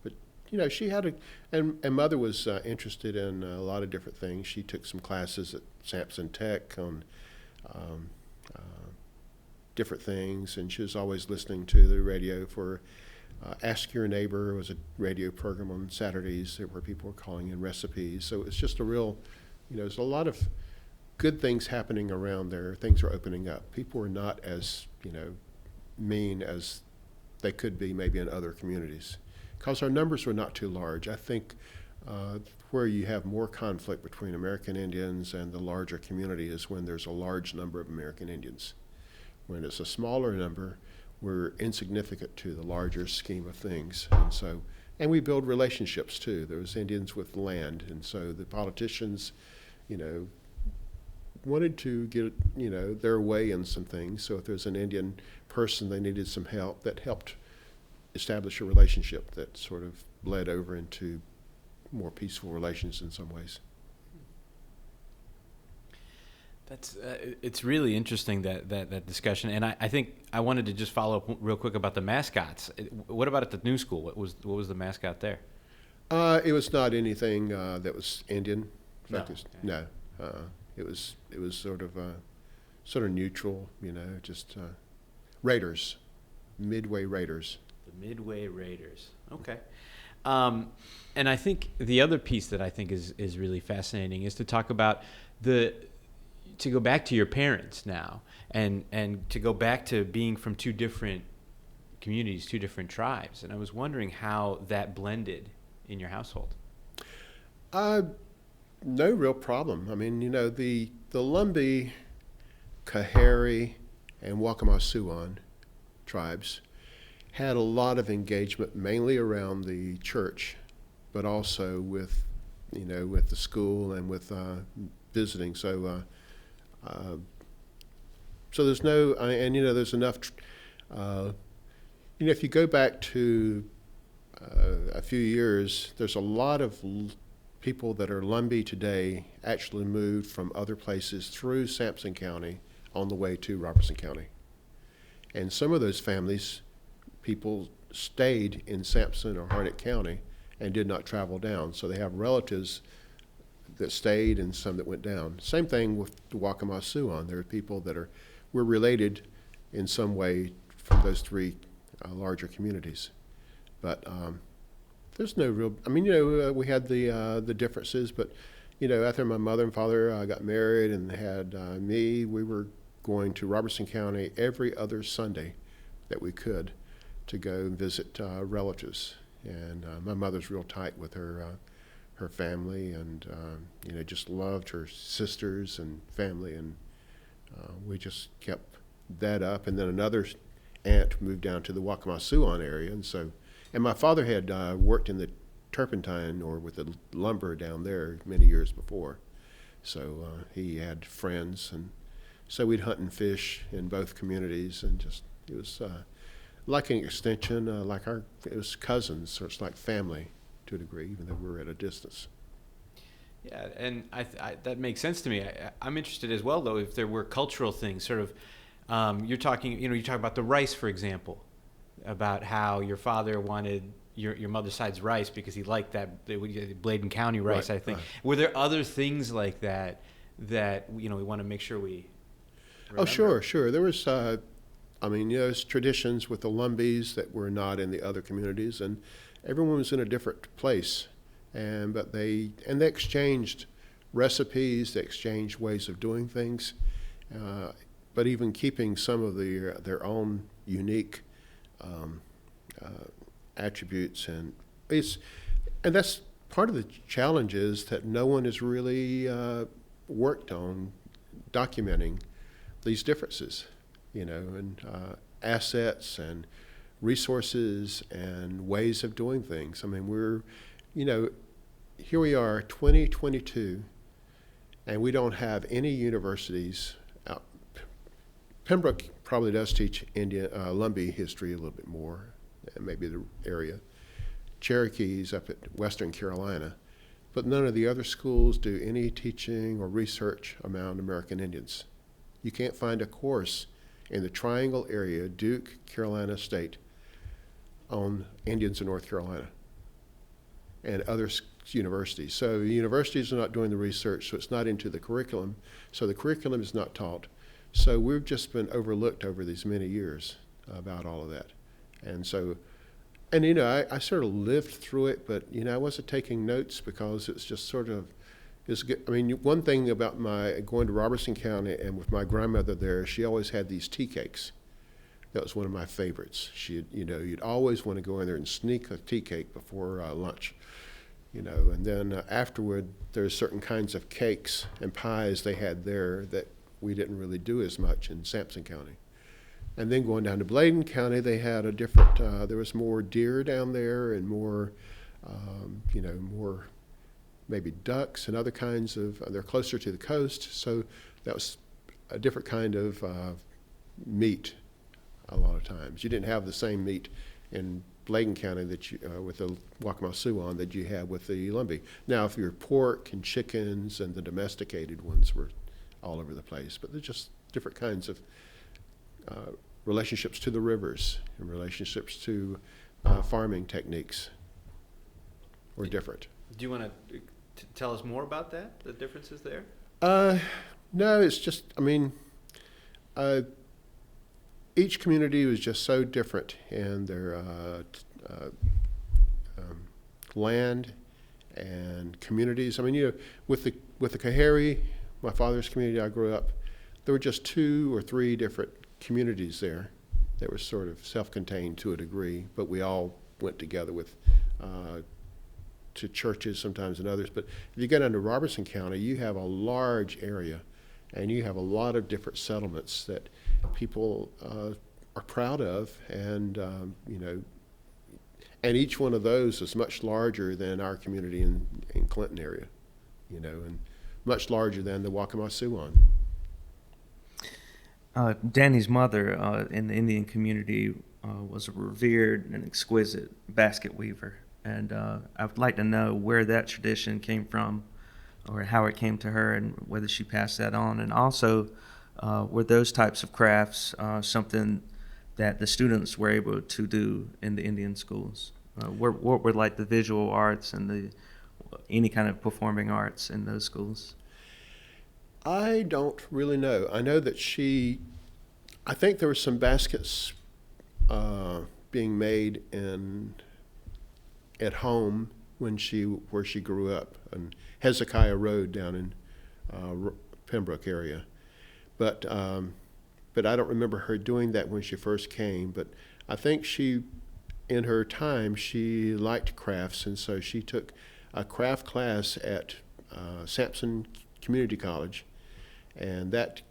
but you know, she had and Mother was interested in a lot of different things. She took some classes at Sampson Tech on different things, and she was always listening to the radio for Ask Your Neighbor was a radio program on Saturdays where people were calling in recipes. So it's just a real, there's a lot of good things happening around there. Things are opening up. People are not as, mean as they could be maybe in other communities, because our numbers were not too large. I think where you have more conflict between American Indians and the larger community is when there's a large number of American Indians. When it's a smaller number, we're insignificant to the larger scheme of things. And we build relationships too. There's Indians with land, and so the politicians, wanted to get, their way in some things. So if there's an Indian person, they needed some help, that helped establish a relationship that sort of bled over into more peaceful relations in some ways. That's it's really interesting that discussion, and I think I wanted to just follow up real quick about the mascots. What about at the new school? What was the mascot there? It was not anything that was Indian. In fact, it was sort of neutral, just Raiders, Midway Raiders. The Midway Raiders. Okay. And I think the other piece that I think is really fascinating is to talk about to go back to your parents now, and to go back to being from two different communities, two different tribes. And I was wondering how that blended in your household. No real problem. I mean, the Lumbee, Coharie, and Waccamaw tribes had a lot of engagement, mainly around the church, but also with the school and with visiting. So there's no, and there's enough. If you go back to a few years, there's a lot of people that are Lumbee today actually moved from other places through Sampson County on the way to Robertson County. And some of those families, people stayed in Sampson or Harnett County and did not travel down. So they have relatives that stayed and some that went down. Same thing with the Waccamaw. There are people that we're related in some way from those three larger communities. But there's no real, we had the differences, but, after my mother and father got married and had me, we were going to Robertson County every other Sunday that we could to go and visit relatives. And my mother's real tight with her family, and just loved her sisters and family, and we just kept that up. And then another aunt moved down to the Waccamaw area, and my father had worked in the turpentine or with the lumber down there many years before, so he had friends, and so we'd hunt and fish in both communities, and just it was like an extension, it was cousins, so it's like family to a degree, even though we're at a distance. Yeah, and I that makes sense to me. I'm interested as well, though, if there were cultural things, sort of, you're talking about the rice, for example, about how your father wanted your mother's side's rice because he liked that Bladen County rice, Right, I think. right. Were there other things like that we want to make sure we remember? Oh, sure. There was, there's traditions with the Lumbees that were not in the other communities, and everyone was in a different place. But they exchanged recipes, they exchanged ways of doing things, but even keeping some of their own unique attributes, and that's part of the challenge is that no one has really worked on documenting these differences, and assets and resources and ways of doing things. I mean, here we are, 2022, and we don't have any universities out. Pembroke probably does teach Lumbee history a little bit more, maybe the area. Cherokee's up at Western Carolina, but none of the other schools do any teaching or research around American Indians. You can't find a course in the Triangle area, Duke, Carolina State, on Indians in North Carolina and other universities. So the universities are not doing the research, so it's not into the curriculum. So the curriculum is not taught. So we've just been overlooked over these many years about all of that. And so, I sort of lived through it, but, I wasn't taking notes because it's just sort of, it's good. I mean, one thing about my going to Robertson County and with my grandmother there, she always had these tea cakes. That was one of my favorites. You'd always want to go in there and sneak a tea cake before lunch, and then afterward, there's certain kinds of cakes and pies they had there that we didn't really do as much in Sampson County. And then going down to Bladen County, they had a different, there was more deer down there and more, more maybe ducks and other kinds of, they're closer to the coast, so that was a different kind of meat a lot of times. You didn't have the same meat in Bladen County that you, with the Waccamaw that you had with the Lumbee. Now, if your pork and chickens and the domesticated ones were all over the place, but they're just different kinds of relationships to the rivers and relationships to farming techniques were different. Do you want to tell us more about that, the differences there? No, it's just, each community was just so different in their land and communities. With the Coharie, my father's community I grew up, there were just 2 or 3 different communities there that were sort of self-contained to a degree, but we all went together with to churches sometimes and others. But if you get into Robertson County, you have a large area, and you have a lot of different settlements that people are proud of, and and each one of those is much larger than our community in Clinton area, and much larger than the Waccamaw. Danny's mother in the Indian community was a revered and exquisite basket weaver, and I would like to know where that tradition came from, or how it came to her, and whether she passed that on. And also, were those types of crafts something that the students were able to do in the Indian schools? What were like the visual arts and any kind of performing arts in those schools? I don't really know. I know that I think there were some baskets being made at home where she grew up, on Hezekiah Road down in Pembroke area. But I don't remember her doing that when she first came. But I think in her time, she liked crafts, and so she took a craft class at Sampson Community College, and that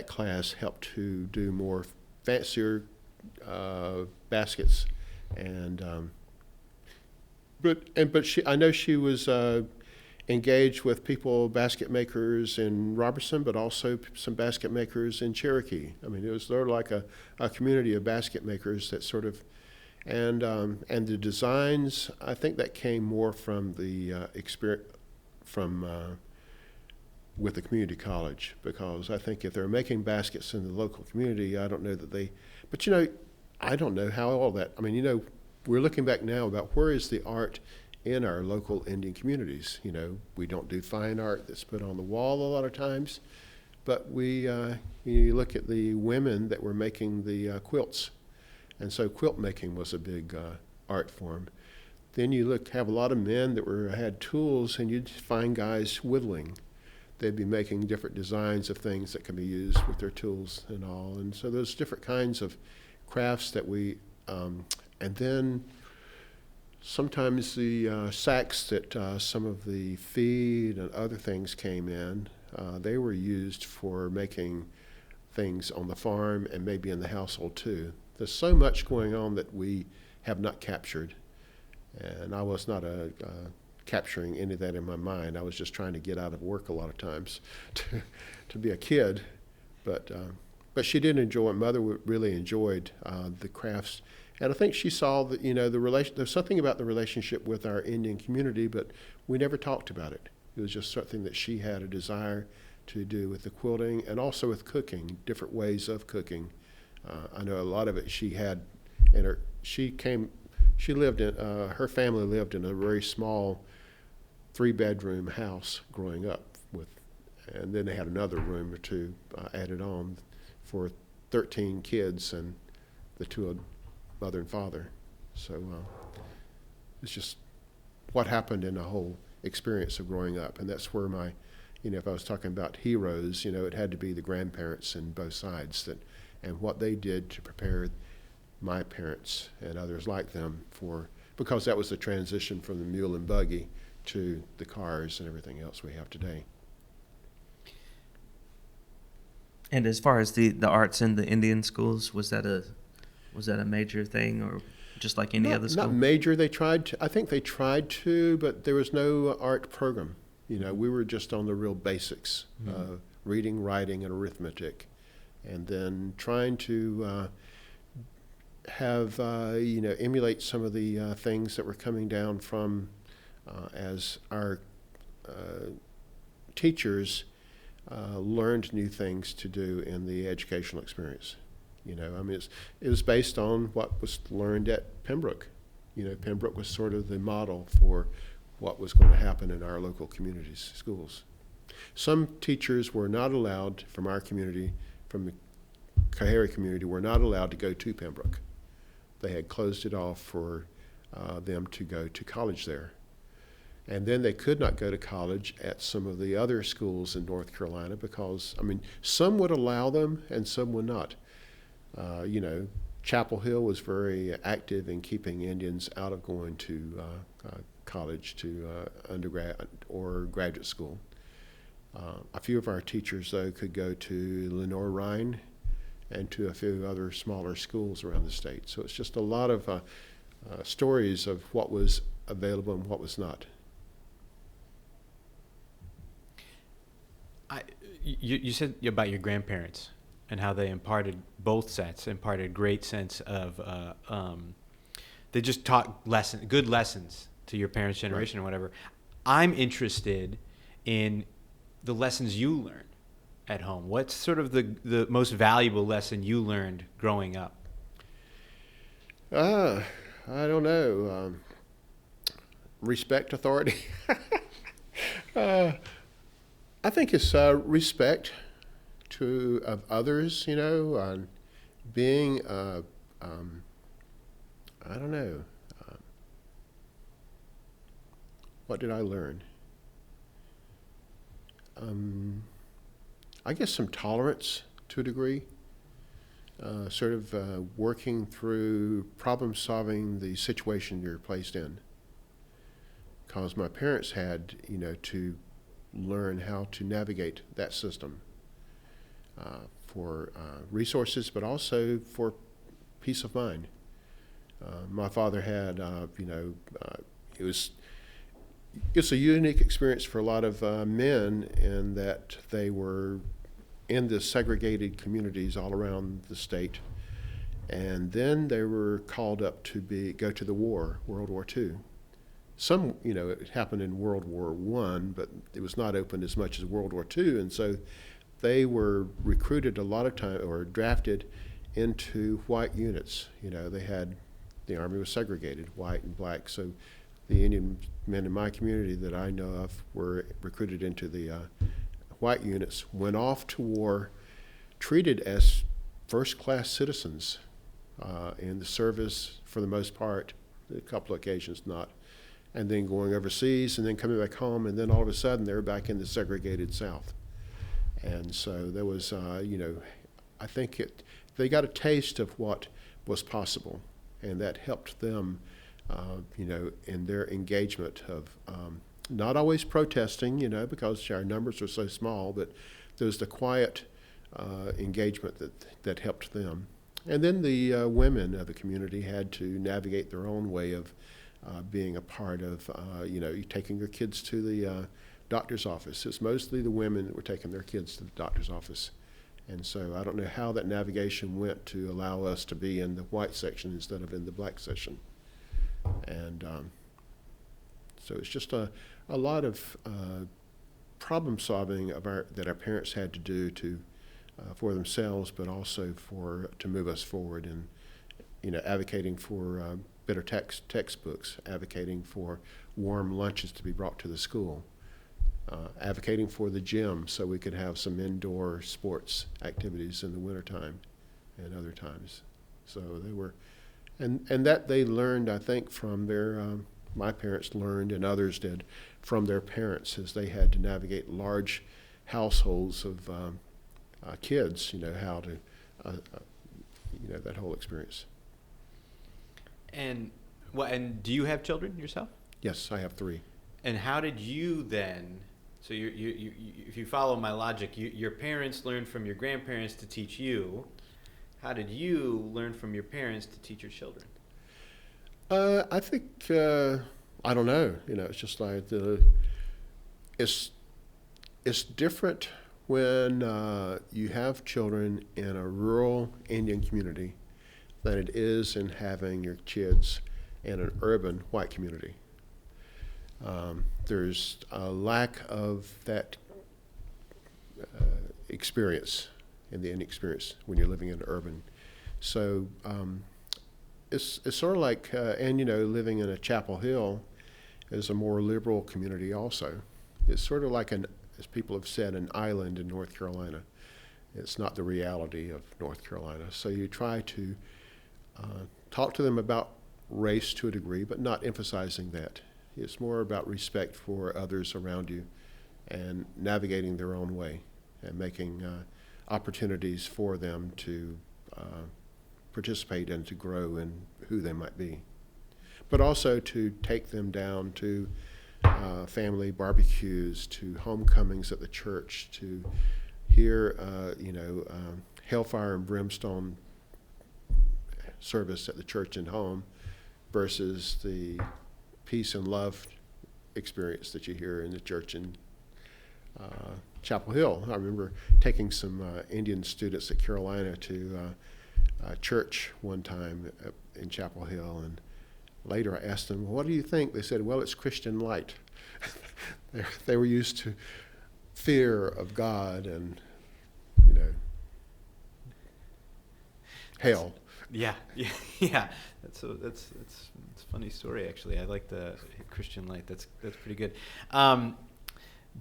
class helped to do more fancier baskets, I know she was engaged with basket makers in Robertson, but also some basket makers in Cherokee. It was sort of like a community of basket makers that sort of, and the designs, I think that came more from the experience with the community college, because I think if they're making baskets in the local community, I don't know that but I don't know how all that, we're looking back now about where is the art in our local Indian communities. You know, we don't do fine art that's put on the wall a lot of times, but you look at the women that were making the quilts, and so quilt making was a big art form. Then you have a lot of men that had tools, and you'd find guys whittling. They'd be making different designs of things that can be used with their tools and all. And so there's different kinds of crafts that and then sometimes the sacks that some of the feed and other things came in, they were used for making things on the farm and maybe in the household too. There's so much going on that we have not captured. And I was not capturing any of that in my mind. I was just trying to get out of work a lot of times to be a kid. But she did enjoy it. Mother really enjoyed the crafts. And I think she saw that, there's something about the relationship with our Indian community, but we never talked about it. It was just something that she had a desire to do with the quilting and also with cooking, different ways of cooking. I know a lot of it she had, and her family lived in a very small 3-bedroom house growing up and then they had another room or two added on for 13 kids and the two mother and father. So it's just what happened in the whole experience of growing up. And that's where if I was talking about heroes, it had to be the grandparents in both sides and what they did to prepare my parents and others like them because that was the transition from the mule and buggy to the cars and everything else we have today. And as far as the arts in the Indian schools, was that a major thing, or just like any other school? Not major. I think they tried to, but there was no art program. We were just on the real basics, reading, writing, and arithmetic, and then trying to emulate some of the things that were coming down from as our teachers learned new things to do in the educational experience. It was based on what was learned at Pembroke. Pembroke was sort of the model for what was going to happen in our local communities, schools. Some teachers were not allowed from our community, from the Coharie community, were not allowed to go to Pembroke. They had closed it off for them to go to college there. And then they could not go to college at some of the other schools in North Carolina because, some would allow them and some would not. Chapel Hill was very active in keeping Indians out of going to college, to undergrad or graduate school. A few of our teachers, though, could go to Lenore-Rhine and to a few other smaller schools around the state. So it's just a lot of stories of what was available and what was not. You said about your grandparents and how they imparted great sense of they just taught good lessons to your parents' generation, right, or whatever. I'm interested in the lessons you learned at home. What's sort of the most valuable lesson you learned growing up? I don't know. Respect authority. I think it's respect of others, being, I don't know, what did I learn? I guess some tolerance to a degree, sort of working through problem solving the situation you're placed in. Because my parents had, to learn how to navigate that system for resources, but also for peace of mind. My father had, it's a unique experience for a lot of men in that they were in the segregated communities all around the state, and then they were called up to go to the war, World War II. Some, it happened in World War I, but it was not opened as much as World War II, and so they were recruited a lot of time or drafted into white units. They had the Army was segregated, white and black. So the Indian men in my community that I know of were recruited into the white units, went off to war, treated as first-class citizens in the service for the most part, a couple of occasions not, and then going overseas and then coming back home, and then all of a sudden they were back in the segregated South. And so there was, I think they got a taste of what was possible, and that helped them, in their engagement of not always protesting, because our numbers are so small, but there was the quiet engagement that helped them. And then the women of the community had to navigate their own way of being a part of, taking your kids to the doctor's office. It's mostly the women that were taking their kids to the doctor's office. And so I don't know how that navigation went to allow us to be in the white section instead of in the black section. And so it's just a lot of problem solving that our parents had to do for themselves, but also to move us forward, and advocating for better textbooks, advocating for warm lunches to be brought to the school, advocating for the gym so we could have some indoor sports activities in the wintertime and other times. So they were, and that they learned, I think, from their, my parents learned and others did from their parents as they had to navigate large households of kids, how to, that whole experience. And do you have children yourself? Yes, I have 3. And how did you then? So you if you follow my logic, your parents learned from your grandparents to teach you. How did you learn from your parents to teach your children? I think I don't know. It's just like it's different when you have children in a rural Indian community than it is in having your kids in an urban white community. There's a lack of that experience in the Indian experience when you're living in urban. So it's sort of like, living in a Chapel Hill is a more liberal community also. It's sort of like as people have said, an island in North Carolina. It's not the reality of North Carolina. So you try to talk to them about race to a degree, but not emphasizing that. It's more about respect for others around you and navigating their own way and making opportunities for them to participate and to grow in who they might be. But also to take them down to family barbecues, to homecomings at the church, to hear, hellfire and brimstone service at the church and home versus the peace and love experience that you hear in the church in Chapel Hill. I remember taking some Indian students at Carolina to church one time in Chapel Hill, and later I asked them, well, what do you think? They said, well, it's Christian light. They were used to fear of God and, hell. Yeah. That's a funny story, actually. I like the Christian light. That's pretty good.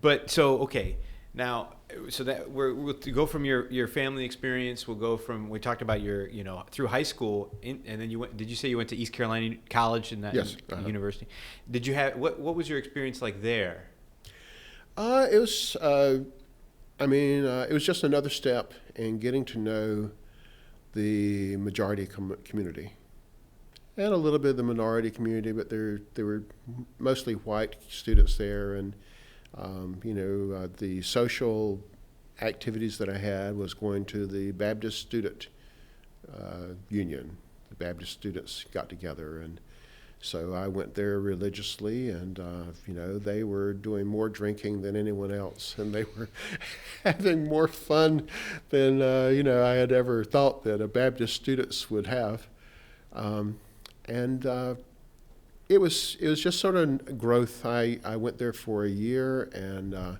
But so okay, now so that we'll go from your family experience. We'll go from, we talked about your through high school, and then you went. Did you say you went to East Carolina College and that? Yes. University? Did you have what was your experience like there? It was. It was just another step in getting to know the majority community and a little bit of the minority community, but there were mostly white students there, and the social activities that I had was going to the Baptist Student Union. The Baptist students got together, and so I went there religiously, and they were doing more drinking than anyone else, and they were having more fun than I had ever thought that a Baptist students would have, it was just sort of growth. I went there for a year, and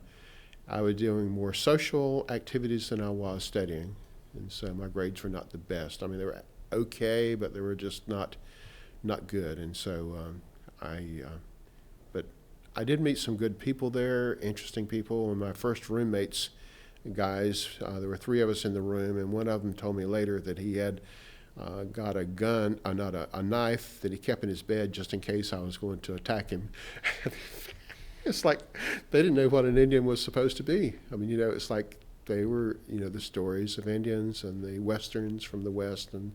I was doing more social activities than I was studying, and so my grades were not the best. I mean, they were okay, but they were just not not good. And so but I did meet some good people there, interesting people. And my first roommates, guys, there were three of us in the room, and one of them told me later that he had got a gun, not a knife that he kept in his bed just in case I was going to attack him. It's like they didn't know what an Indian was supposed to be. I mean, it's like they were, the stories of Indians and the Westerns from the West, and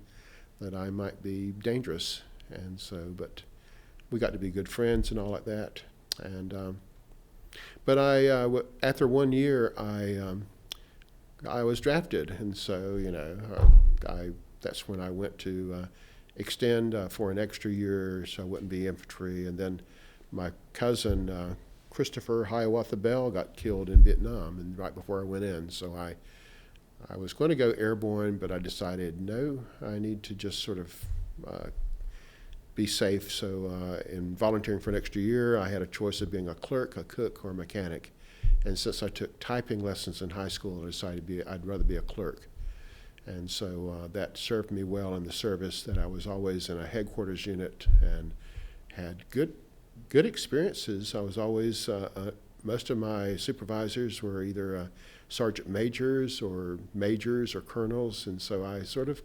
that I might be dangerous. And so, but we got to be good friends and all like that. And but after 1 year, I was drafted, and so that's when I went to extend for an extra year, so I wouldn't be infantry. And then my cousin Christopher Hiawatha Bell got killed in Vietnam, and right before I went in, so I was going to go airborne, but I decided no, I need to just sort of be safe. So in volunteering for an extra year, I had a choice of being a clerk, a cook, or a mechanic. And since I took typing lessons in high school, I decided I'd rather be a clerk. And so that served me well in the service, that I was always in a headquarters unit and had good experiences. I was always, most of my supervisors were either sergeant majors or colonels, and so I sort of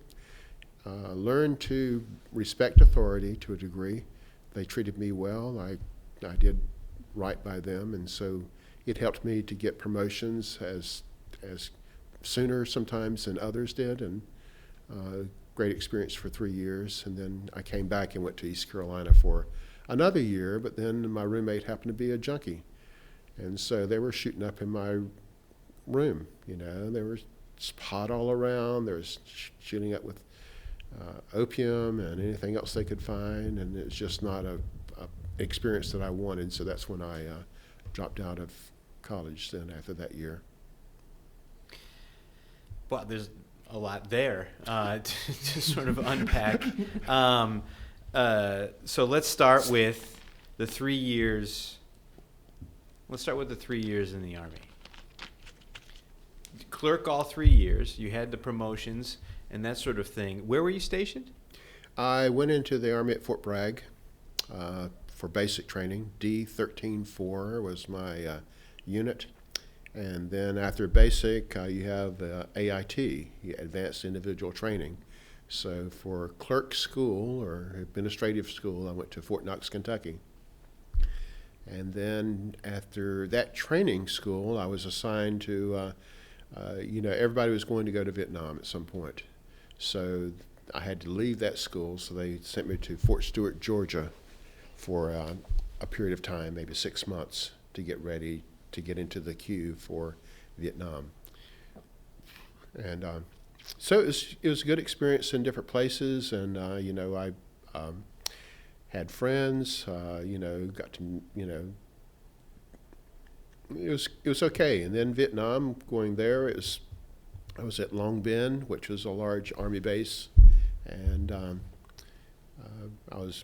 learned to respect authority to a degree. They treated me well. I did right by them, and so it helped me to get promotions as sooner sometimes than others did, and great experience for 3 years. And then I came back and went to East Carolina for another year, but then my roommate happened to be a junkie. And so they were shooting up in my room, there was pot all around, there was shooting up with opium and anything else they could find, and it was just not a experience that I wanted. So that's when I dropped out of college then after that year. Well, there's a lot there to sort of unpack. So let's start with the 3 years. Let's start with the 3 years in the Army. Clerk all 3 years. You had the promotions and that sort of thing. Where were you stationed? I went into the Army at Fort Bragg for basic training. D-13-4 was my unit. And then after basic, you have AIT, Advanced Individual Training. So for clerk school or administrative school, I went to Fort Knox, Kentucky. And then after that training school, I was assigned to, everybody was going to go to Vietnam at some point. So I had to leave that school, so they sent me to Fort Stewart, Georgia for a period of time, maybe 6 months, to get ready to get into the queue for Vietnam. And so it was a good experience in different places, and I had friends. Got to it was okay. And then Vietnam, going there, I was at Long Binh, which was a large Army base, and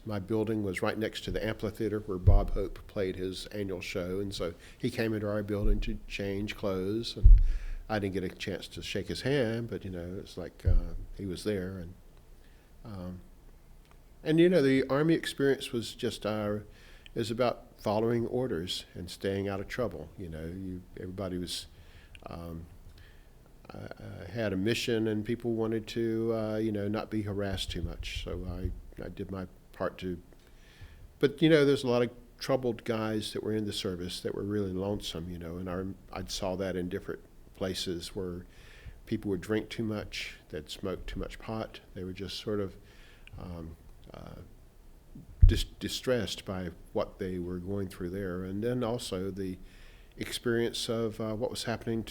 my building was right next to the amphitheater where Bob Hope played his annual show, and so he came into our building to change clothes, and I didn't get a chance to shake his hand, but it's like he was there, and the Army experience was just is about following orders and staying out of trouble. Everybody was had a mission, and people wanted to not be harassed too much. So I did my part to. But there's a lot of troubled guys that were in the service that were really lonesome. And I saw that in different places where people would drink too much, that smoked too much pot. They were just sort of distressed by what they were going through there, and then also the experience of what was happening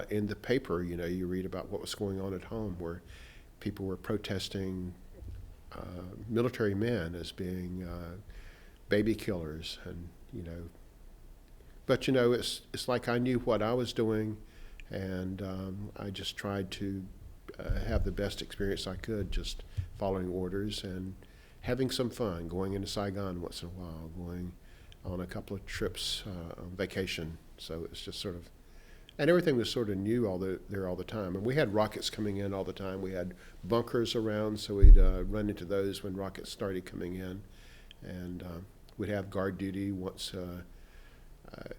in the paper. You read about what was going on at home, where people were protesting military men as being baby killers, and but it's like I knew what I was doing, and I just tried to have the best experience I could, just following orders and having some fun, going into Saigon once in a while, going on a couple of trips on vacation. So it's just sort of, And everything was sort of new there all the time. And we had rockets coming in all the time. We had bunkers around, so we'd run into those when rockets started coming in. And we'd have guard duty once,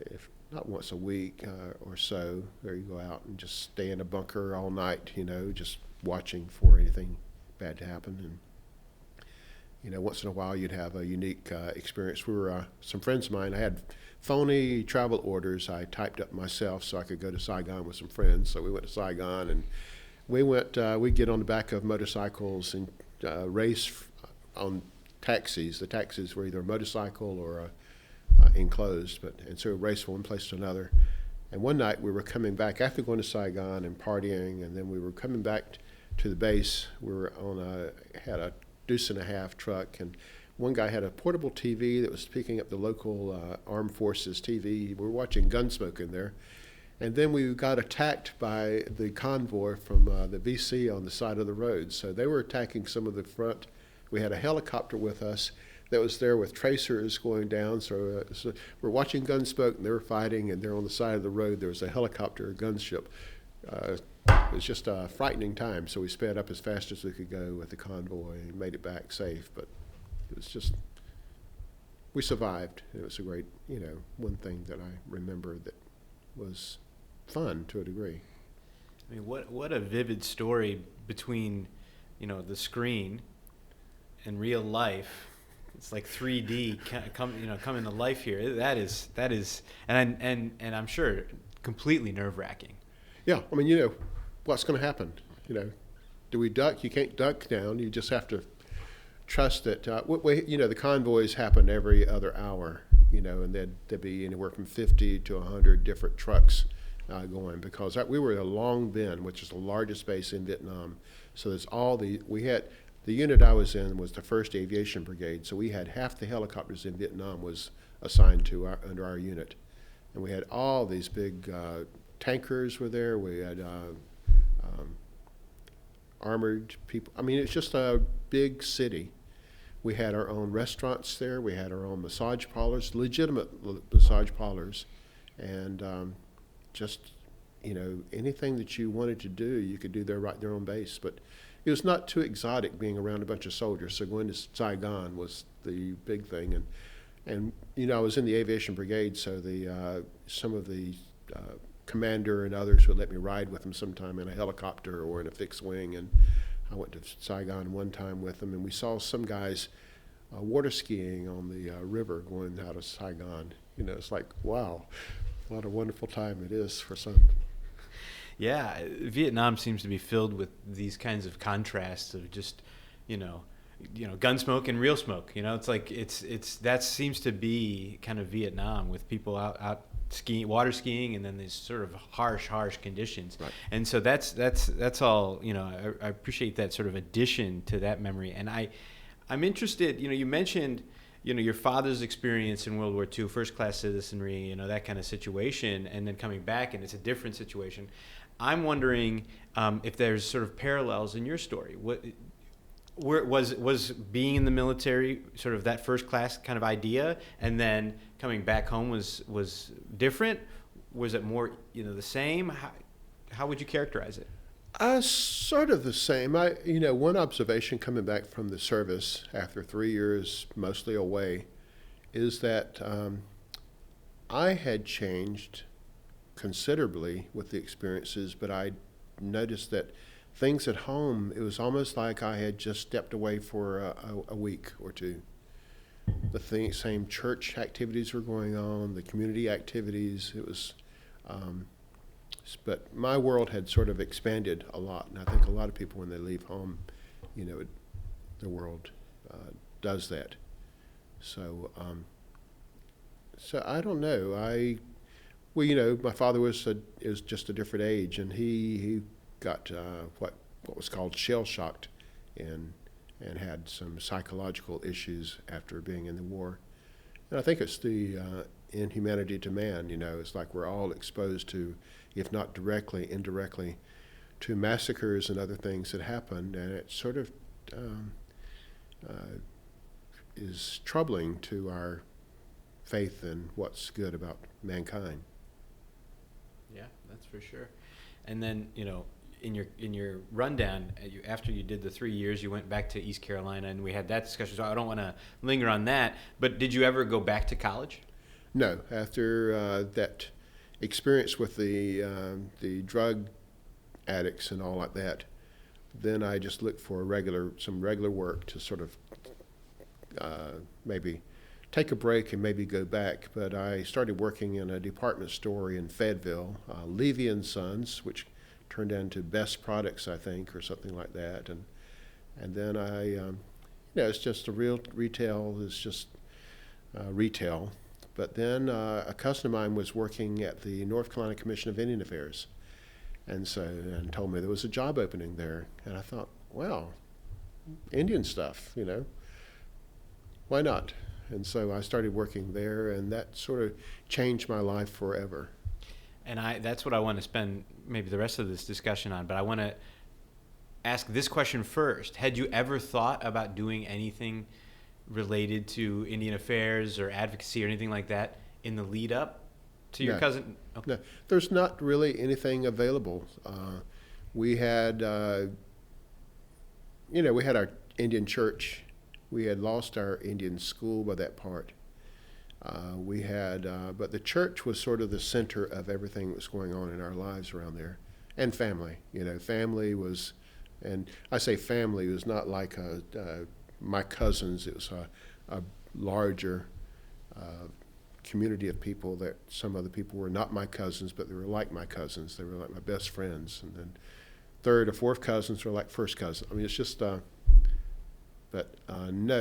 if not once a week or so, where you go out and just stay in a bunker all night, just watching for anything bad to happen. And once in a while you'd have a unique experience. We were, some friends of mine, I had phony travel orders I typed up myself so I could go to Saigon with some friends. So we went to Saigon, and we'd get on the back of motorcycles and race on taxis. The taxis were either a motorcycle or enclosed, and so we raced from one place to another. And one night we were coming back after going to Saigon and partying, and then we were coming back to the base. We were had a deuce and a half truck, and one guy had a portable TV that was picking up the local armed forces TV. We were watching Gunsmoke in there, and then we got attacked by the convoy from the VC on the side of the road. So they were attacking some of the front. We had a helicopter with us that was there with tracers going down. So we're watching Gunsmoke, and they were fighting, and there on the side of the road there was a helicopter, a gunship. It was just a frightening time, so we sped up as fast as we could go with the convoy and made it back safe. But it was just, we survived. It was a great, one thing that I remember that was fun to a degree. I mean, what a vivid story between, the screen and real life. It's like 3D coming to life here. That is, and I'm sure completely nerve-wracking. Yeah, I mean, what's going to happen? Do we duck? You can't duck down. You just have to trust that. The convoys happen every other hour. And there'd be anywhere from 50 to 100 different trucks going, because we were at Long Binh, which is the largest base in Vietnam. So there's the unit I was in was the 1st Aviation Brigade. So we had half the helicopters in Vietnam was assigned to under our unit, and we had all these big. Tankers were there. We had armored people. I mean, it's just a big city. We had our own restaurants there. We had our own massage parlors, legitimate massage parlors, and anything that you wanted to do, you could do there right there on base. But it was not too exotic being around a bunch of soldiers. So going to Saigon was the big thing, and I was in the Aviation Brigade, so some of the commander and others would let me ride with them sometime in a helicopter or in a fixed wing. And I went to Saigon one time with them, and we saw some guys water skiing on the river going out of Saigon. It's like, wow, what a wonderful time it is for some. Yeah, Vietnam seems to be filled with these kinds of contrasts of just, Gunsmoke and real smoke. It's like it's that seems to be kind of Vietnam, with people out skiing, water skiing, and then these sort of harsh conditions. Right. And so that's all. I appreciate that sort of addition to that memory. And I'm interested. You mentioned your father's experience in World War II, first-class citizenry, that kind of situation, and then coming back, and it's a different situation. I'm wondering if there's sort of parallels in your story. Where was being in the military sort of that first class kind of idea, and then coming back home was different? Was it more the same? How would you characterize it? Sort of the same. One observation coming back from the service after 3 years mostly away is that I had changed considerably with the experiences, but I noticed that things at home, it was almost like I had just stepped away for a week or two. The same church activities were going on, the community activities. It was, but my world had sort of expanded a lot, and I think a lot of people, when they leave home, the world does that. So, I don't know. My father was just a different age, and he got what was called shell-shocked and had some psychological issues after being in the war. And I think it's the inhumanity to man. It's like we're all exposed to, if not directly, indirectly, to massacres and other things that happened, and it sort of is troubling to our faith in what's good about mankind. Yeah, that's for sure. And then, in your rundown, after you did the 3 years, you went back to East Carolina, and we had that discussion. So I don't want to linger on that. But did you ever go back to college? No, after that experience with the drug addicts and all like that, then I just looked for some regular work to sort of maybe take a break and maybe go back. But I started working in a department store in Fayetteville, Levy and Sons, which turned into Best Products, I think, or something like that. And then it's just a real retail is just retail. But then a cousin of mine was working at the North Carolina Commission of Indian Affairs, and told me there was a job opening there, and I thought, wow, Indian stuff, why not? And so I started working there, and that sort of changed my life forever. And that's what I want to spend maybe the rest of this discussion on, but I want to ask this question first. Had you ever thought about doing anything related to Indian affairs or advocacy or anything like that in the lead up to your cousin? Okay. No, there's not really anything available. We had, we had our Indian church. We had lost our Indian school by that part. But the church was sort of the center of everything that was going on in our lives around there, and family. Family was, and I say family, it was not like my cousins. It was a larger community of people that some other people were not my cousins, but they were like my cousins. They were like my best friends. And then third or fourth cousins were like first cousins. I mean, it's just, no,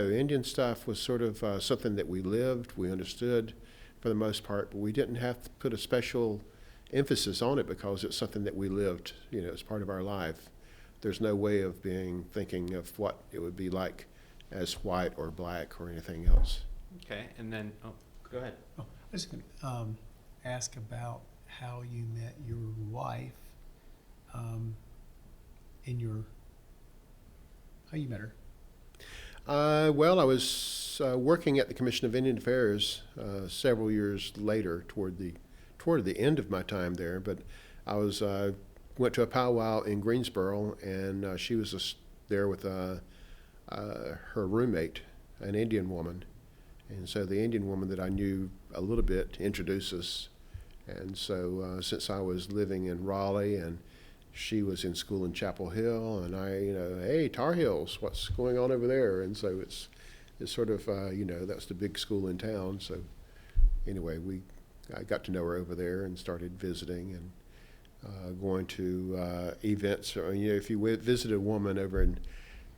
Indian stuff was sort of something that we lived, we understood for the most part, but we didn't have to put a special emphasis on it because it's something that we lived, as part of our life. There's no way of thinking of what it would be like as white or black or anything else. Okay, and then, go ahead. I was going to ask about how you met your wife, how you met her. Well, I was working at the Commission of Indian Affairs several years later, toward the end of my time there. But I went to a powwow in Greensboro, and she was there with her roommate, an Indian woman. And so the Indian woman that I knew a little bit introduced us. And so since I was living in Raleigh and she was in school in Chapel Hill, and hey, Tar Heels, what's going on over there? And so it's sort of, that's the big school in town. So anyway, I got to know her over there and started visiting and going to events. If you visit a woman over in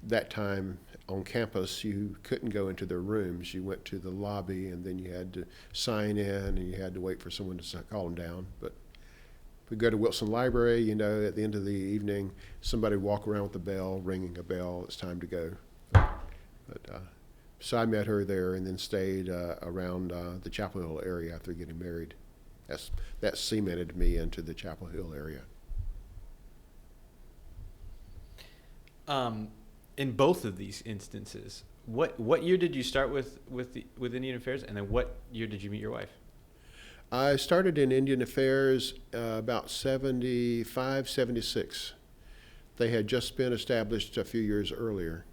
that time on campus, you couldn't go into their rooms. You went to the lobby, and then you had to sign in, and you had to wait for someone to call them down. But if we go to Wilson Library, at the end of the evening, somebody would walk around with a bell, ringing a bell. It's time to go. So I met her there, and then stayed around the Chapel Hill area after getting married. That cemented me into the Chapel Hill area. In both of these instances, what year did you start with Indian Affairs, and then what year did you meet your wife? I started in Indian Affairs about 75, 76. They had just been established a few years earlier.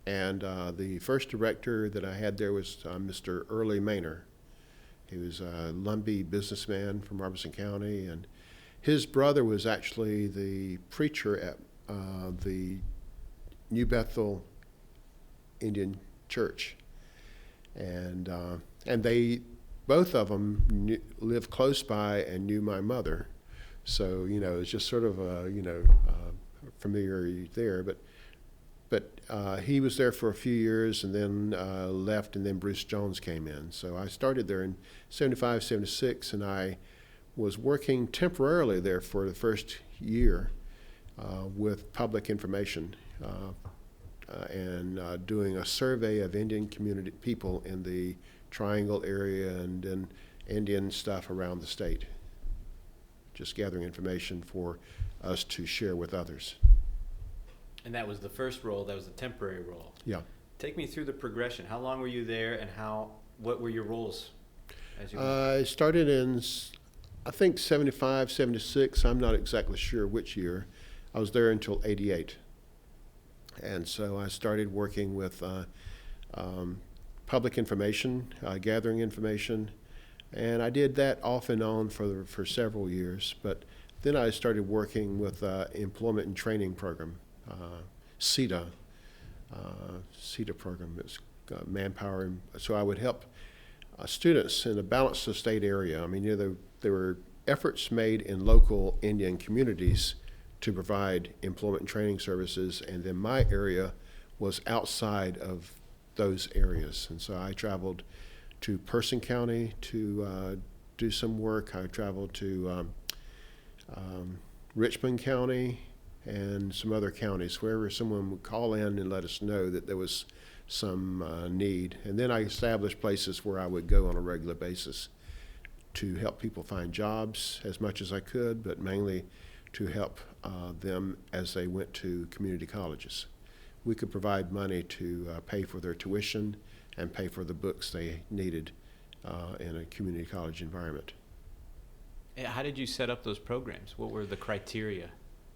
And the first director that I had there was Mr. Early Maynor. He was a Lumbee businessman from Robertson County, and his brother was actually the preacher at the New Bethel Indian Church. And they, both of them lived close by and knew my mother. So, it's just sort of familiarity there. But he was there for a few years and then left, and then Bruce Jones came in. So I started there in 75, 76, and I was working temporarily there for the first year with public information and doing a survey of Indian community people in the Triangle area and then Indian stuff around the state. Just gathering information for us to share with others. And that was the first role. That was the temporary role. Yeah. Take me through the progression. How long were you there, and what were your roles as you I started in I think 75, 76, I'm not exactly sure which year. I was there until 88. And so I started working with public information, gathering information, and I did that off and on for several years. But then I started working with employment and training program, CETA, CETA program. It's manpower, and so I would help students in a balanced state area. I mean, there were efforts made in local Indian communities to provide employment and training services, and then my area was outside of those areas. And so I traveled to Person County to do some work. I traveled to Richmond County and some other counties, wherever someone would call in and let us know that there was some need. And then I established places where I would go on a regular basis to help people find jobs as much as I could, but mainly to help them as they went to community colleges. We could provide money to pay for their tuition and pay for the books they needed in a community college environment. How did you set up those programs? What were the criteria?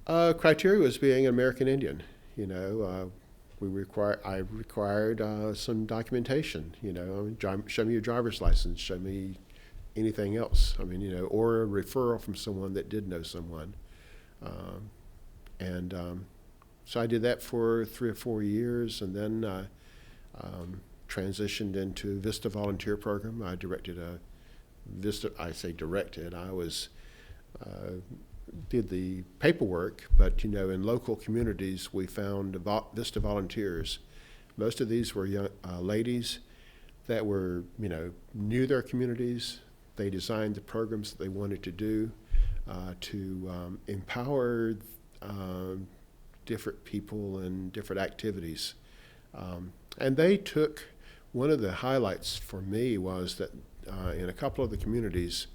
Criteria was being an American Indian. You know, I required some documentation. You know, show me your driver's license. Show me anything else. I mean, you know, or a referral from someone that did know someone. So I did that for 3 or 4 years, and then transitioned into Vista Volunteer Program. I directed a Vista. I say directed. I was did the paperwork, but you know, in local communities, we found Vista volunteers. Most of these were young ladies that were, you know, knew their communities. They designed the programs that they wanted to do to empower different people and different activities. And they took, one of the highlights for me was that in a couple of the communities,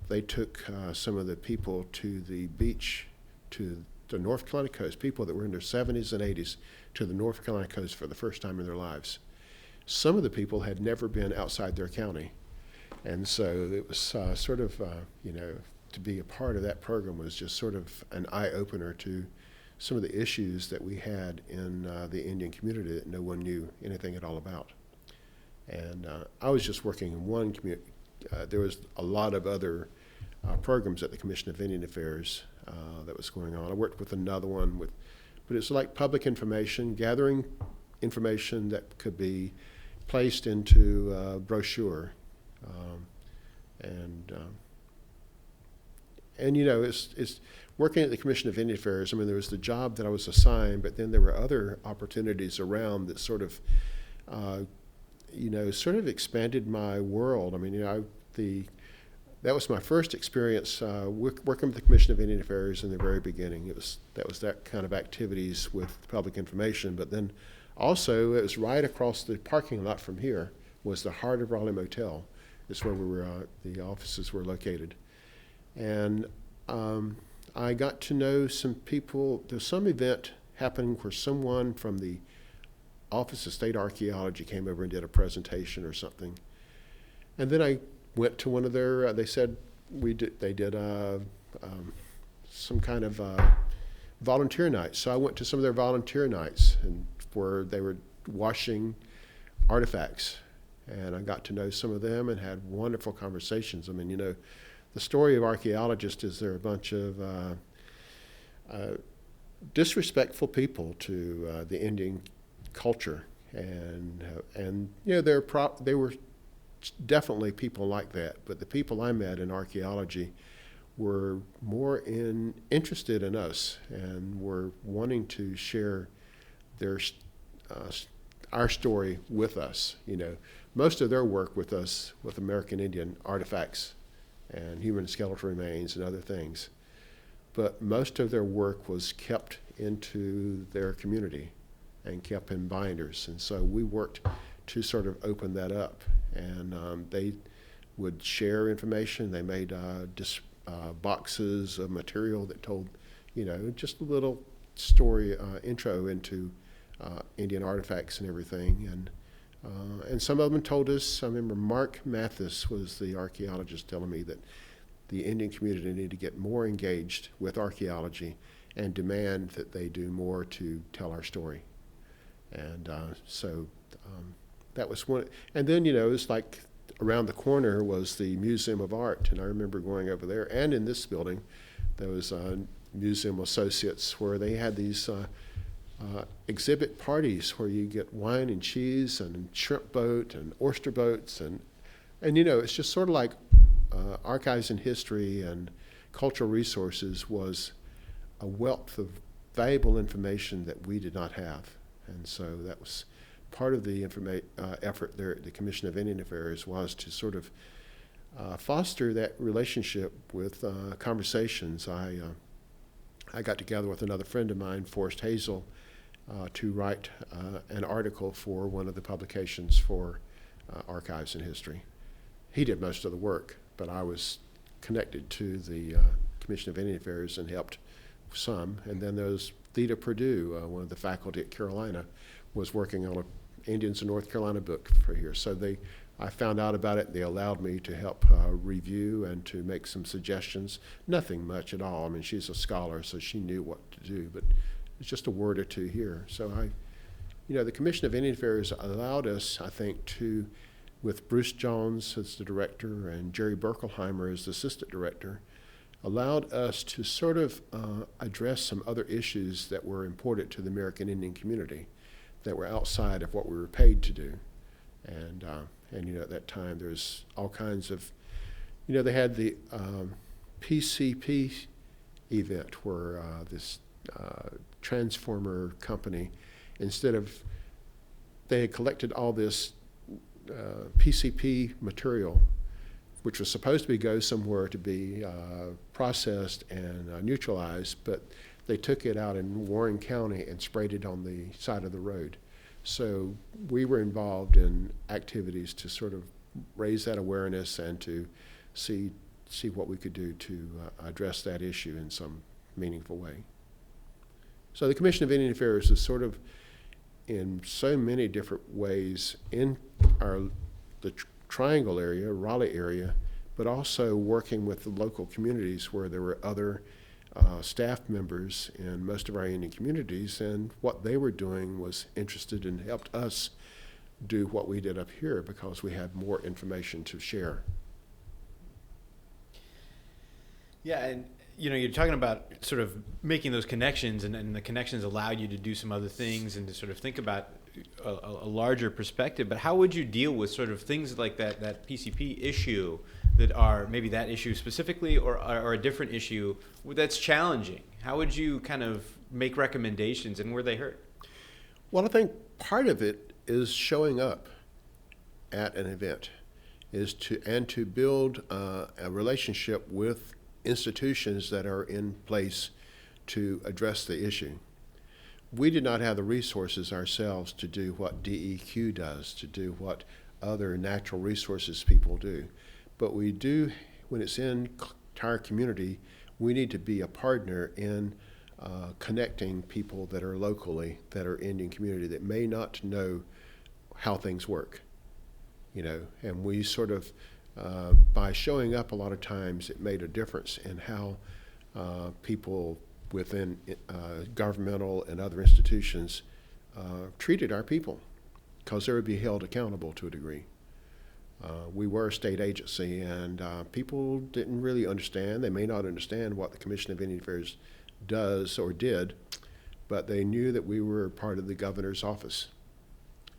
they took some of the people to the beach, to the North Carolina coast, people that were in their 70s and 80s, to the North Carolina coast for the first time in their lives. Some of the people had never been outside their county. And so it was sort of, you know, to be a part of that program was just sort of an eye-opener to some of the issues that we had in the Indian community that no one knew anything at all about. And I was just working in one community. There was a lot of other programs at the Commission of Indian Affairs that was going on. I worked with another one, but it's like public information, gathering information that could be placed into a brochure. And you know, it's working at the Commission of Indian Affairs. I mean, there was the job that I was assigned, but then there were other opportunities around that sort of, you know, sort of expanded my world. I mean, you know, that was my first experience working with the Commission of Indian Affairs in the very beginning. That was that kind of activities with public information, but then also it was right across the parking lot from here was the Heart of Raleigh Motel. It's where we were, the offices were located. And I got to know some people. There's some event happening where someone from the Office of State Archaeology came over and did a presentation or something. And then I went to one of their, they said they did some kind of volunteer nights. So I went to some of their volunteer nights and where they were washing artifacts. And I got to know some of them and had wonderful conversations. I mean, you know, the story of archaeologists is they're a bunch of disrespectful people to the Indian culture, and you know, they were definitely people like that. But the people I met in archaeology were more interested in us and were wanting to share our story with us. You know, most of their work with us, with American Indian artifacts and human skeletal remains and other things, but most of their work was kept into their community and kept in binders. And so we worked to sort of open that up, and they would share information. They made boxes of material that told, you know, just a little story intro into Indian artifacts and everything. And some of them told us, I remember Mark Mathis was the archaeologist telling me that the Indian community needed to get more engaged with archaeology and demand that they do more to tell our story. And so that was one. And then, you know, it's like around the corner was the Museum of Art, and I remember going over there. And in this building, there was Museum Associates, where they had these exhibit parties where you get wine and cheese and shrimp boat and oyster boats. And you know, it's just sort of like Archives and History and Cultural Resources was a wealth of valuable information that we did not have. And so that was part of the effort there at the Commission of Indian Affairs, was to sort of foster that relationship with conversations. I got together with another friend of mine, Forrest Hazel, to write an article for one of the publications for Archives and History. He did most of the work, but I was connected to the Commission of Indian Affairs and helped some. And then there was Theda Perdue, one of the faculty at Carolina, was working on an Indians in North Carolina book for here. So I found out about it. They allowed me to help review and to make some suggestions. Nothing much at all. I mean, she's a scholar, so she knew what to do, but it's just a word or two here. So you know, the Commission of Indian Affairs allowed us, I think, to, with Bruce Jones as the director and Jerry Berkelheimer as the assistant director, allowed us to sort of address some other issues that were important to the American Indian community, that were outside of what we were paid to do. And you know, at that time there's all kinds of, you know, they had the PCP event where this transformer company, instead of, they had collected all this PCP material, which was supposed to go somewhere to be processed and neutralized, but they took it out in Warren County and sprayed it on the side of the road. So we were involved in activities to sort of raise that awareness and to see what we could do to address that issue in some meaningful way. So the Commission of Indian Affairs is sort of, in so many different ways, in the Triangle area, Raleigh area, but also working with the local communities where there were other staff members in most of our Indian communities, and what they were doing was interested and helped us do what we did up here because we had more information to share. Yeah, and you know, you're talking about sort of making those connections, and the connections allowed you to do some other things and to sort of think about a larger perspective. But how would you deal with sort of things like that PCP issue that are maybe that issue specifically, or a different issue that's challenging? How would you kind of make recommendations, and were they heard? Well, I think part of it is showing up at an event, and to build a relationship with institutions that are in place to address the issue. We did not have the resources ourselves to do what DEQ does, to do what other natural resources people do. But we do, when it's in our community, we need to be a partner in connecting people that are locally, that are Indian community, that may not know how things work. You know, and we sort of, by showing up a lot of times, it made a difference in how people within governmental and other institutions treated our people, because they would be held accountable to a degree. We were a state agency, and people didn't really understand. They may not understand what the Commission of Indian Affairs does or did, but they knew that we were part of the governor's office,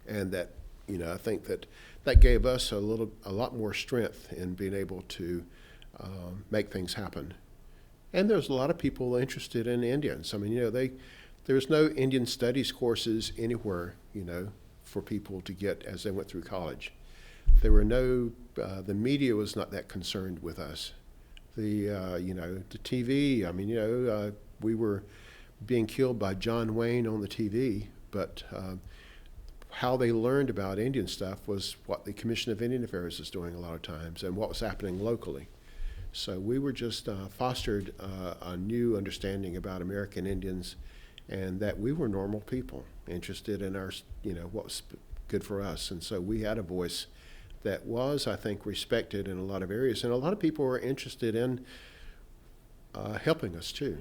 and that, you know, I think that gave us a lot more strength in being able to make things happen. And there's a lot of people interested in Indians. I mean, you know, there's no Indian studies courses anywhere, you know, for people to get as they went through college. There were no, the media was not that concerned with us. You know, the TV, I mean, you know, we were being killed by John Wayne on the TV, but how they learned about Indian stuff was what the Commission of Indian Affairs was doing a lot of times and what was happening locally. So we were just fostered a new understanding about American Indians, and that we were normal people interested in our, you know, what was good for us. And so we had a voice that was, I think, respected in a lot of areas. And a lot of people were interested in helping us too.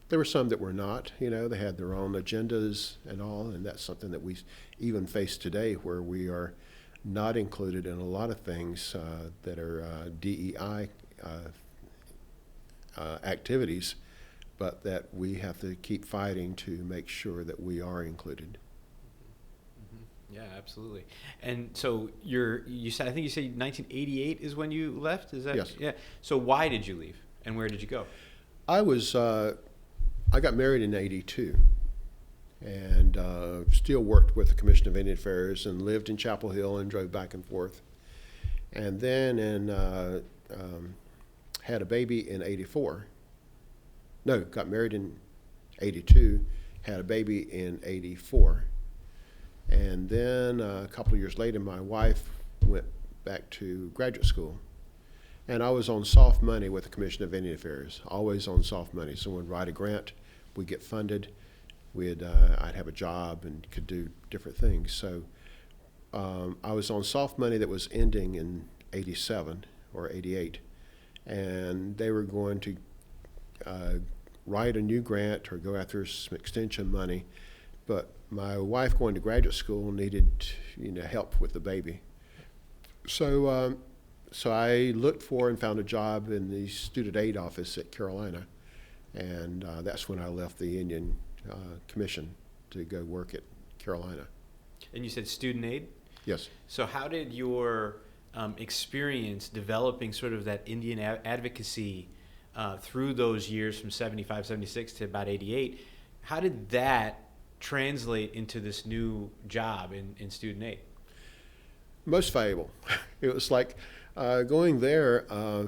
There were some that were not, they had their own agendas and all, and that's something that we even face today, where we are not included in a lot of things that are DEI activities, but that we have to keep fighting to make sure that we are included. Yeah, absolutely. And so you said, I think you said 1988 is when you left. Is that? Yes. Yeah. So why did you leave, and where did you go? I got married in '82, and still worked with the Commission of Indian Affairs and lived in Chapel Hill and drove back and forth. And then had a baby in '84. No, got married in '82, had a baby in '84. And then a couple of years later, my wife went back to graduate school. And I was on soft money with the Commission of Indian Affairs, always on soft money. Someone would write a grant, we'd get funded, I'd have a job and could do different things. So I was on soft money that was ending in '87 or '88. And they were going to write a new grant or go after some extension money. But my wife going to graduate school needed, help with the baby. So I looked for and found a job in the student aid office at Carolina, and that's when I left the Indian Commission to go work at Carolina. And you said student aid? Yes. So how did your experience developing sort of that Indian advocacy through those years from 75, 76 to about 88, how did that translate into this new job in student aid? Most valuable. It was like going there,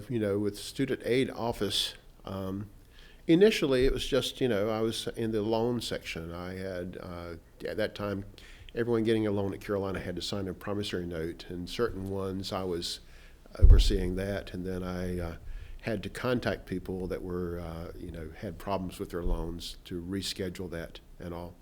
with student aid office. Initially, it was just, I was in the loan section. I had, at that time, everyone getting a loan at Carolina had to sign a promissory note, and certain ones I was overseeing that, and then I had to contact people that were, had problems with their loans to reschedule that and all.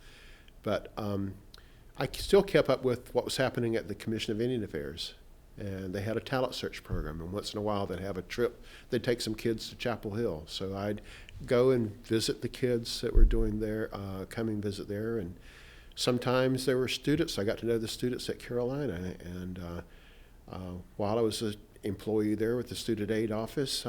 But I still kept up with what was happening at the Commission of Indian Affairs. And they had a talent search program, and once in a while they'd have a trip. They'd take some kids to Chapel Hill. So I'd go and visit the kids that were doing their, coming visit there. And sometimes there were students. I got to know the students at Carolina. And while I was an employee there with the student aid office,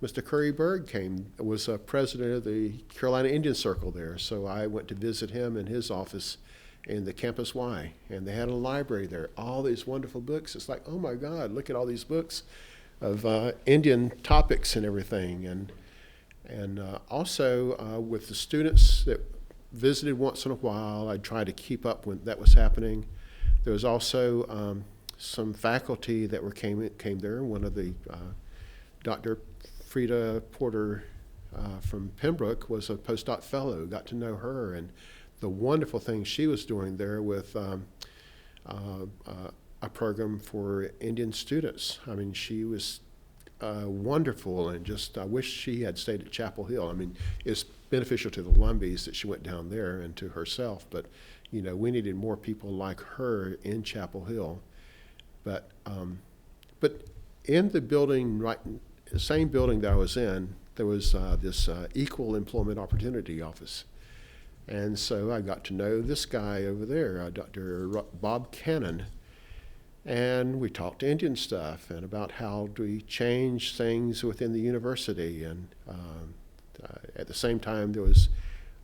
Mr. Curry Berg was president of the Carolina Indian Circle there. So I went to visit him in his office in the Campus Y, and they had a library there, all these wonderful books. It's like, oh my God, look at all these books of Indian topics and everything. And also with the students that visited once in a while, I'd try to keep up when that was happening. There was also some faculty that came there. One of the, Dr. Frida Porter from Pembroke was a postdoc fellow, got to know her, and the wonderful things she was doing there with a program for Indian students. I mean, she was wonderful, and just I wish she had stayed at Chapel Hill. I mean, it's beneficial to the Lumbees that she went down there and to herself, but we needed more people like her in Chapel Hill. But in the building, the same building that I was in, there was this Equal Employment Opportunity Office. And so I got to know this guy over there, Dr. Bob Cannon, and we talked Indian stuff and about how do we change things within the university. And at the same time, there was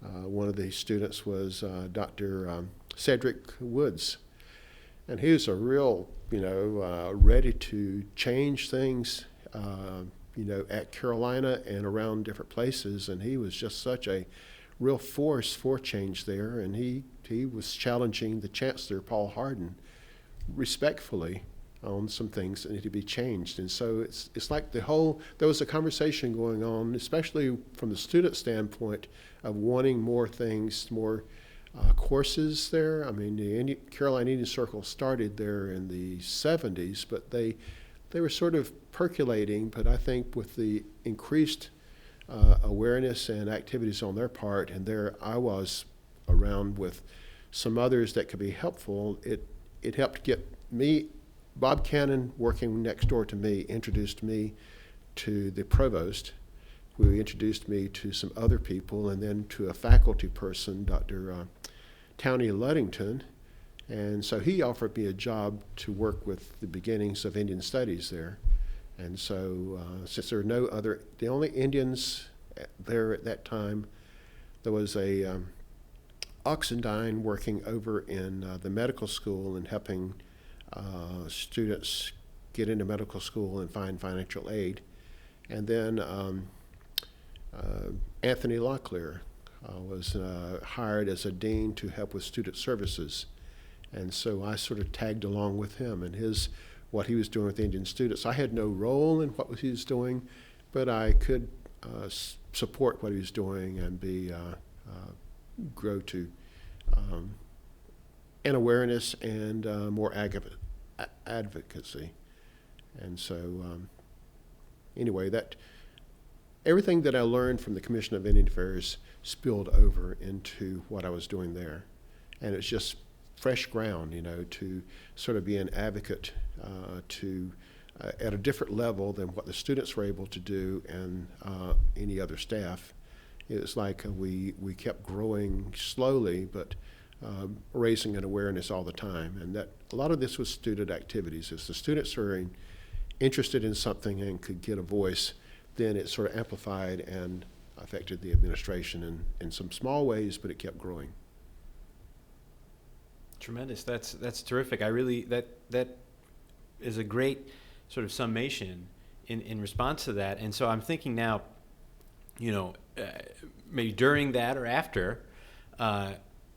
one of the students was Dr. Cedric Woods, and he was a real, ready to change things, at Carolina and around different places, and he was just such a real force for change there, and he was challenging the Chancellor, Paul Hardin, respectfully on some things that need to be changed. And so it's like there was a conversation going on, especially from the student standpoint, of wanting more things, more courses there. I mean, the Carolina Indian Circle started there in the 70s, but they were sort of percolating, but I think with the increased awareness and activities on their part, and there I was around with some others that could be helpful. It helped get me Bob Cannon, working next door to me, introduced me to the provost, who introduced me to some other people, and then to a faculty person, Dr. Townie Luddington. And so he offered me a job to work with the beginnings of Indian studies there. And so since there were the only Indians there at that time, there was a Oxendine working over in the medical school and helping students get into medical school and find financial aid. And then Anthony Locklear was hired as a dean to help with student services. And so I sort of tagged along with him and what he was doing with the Indian students. I had no role in what he was doing, but I could support what he was doing and grow to an awareness and more advocacy. And so anyway, everything that I learned from the Commission of Indian Affairs spilled over into what I was doing there. And it's just fresh ground, to sort of be an advocate at a different level than what the students were able to do and any other staff. It's like we kept growing slowly, but raising an awareness all the time. And that a lot of this was student activities. As the students are interested in something and could get a voice, then it sort of amplified and affected the administration in some small ways, but it kept growing. Tremendous. That's terrific. I really that is a great sort of summation in response to that. And so I'm thinking now, maybe during that or after,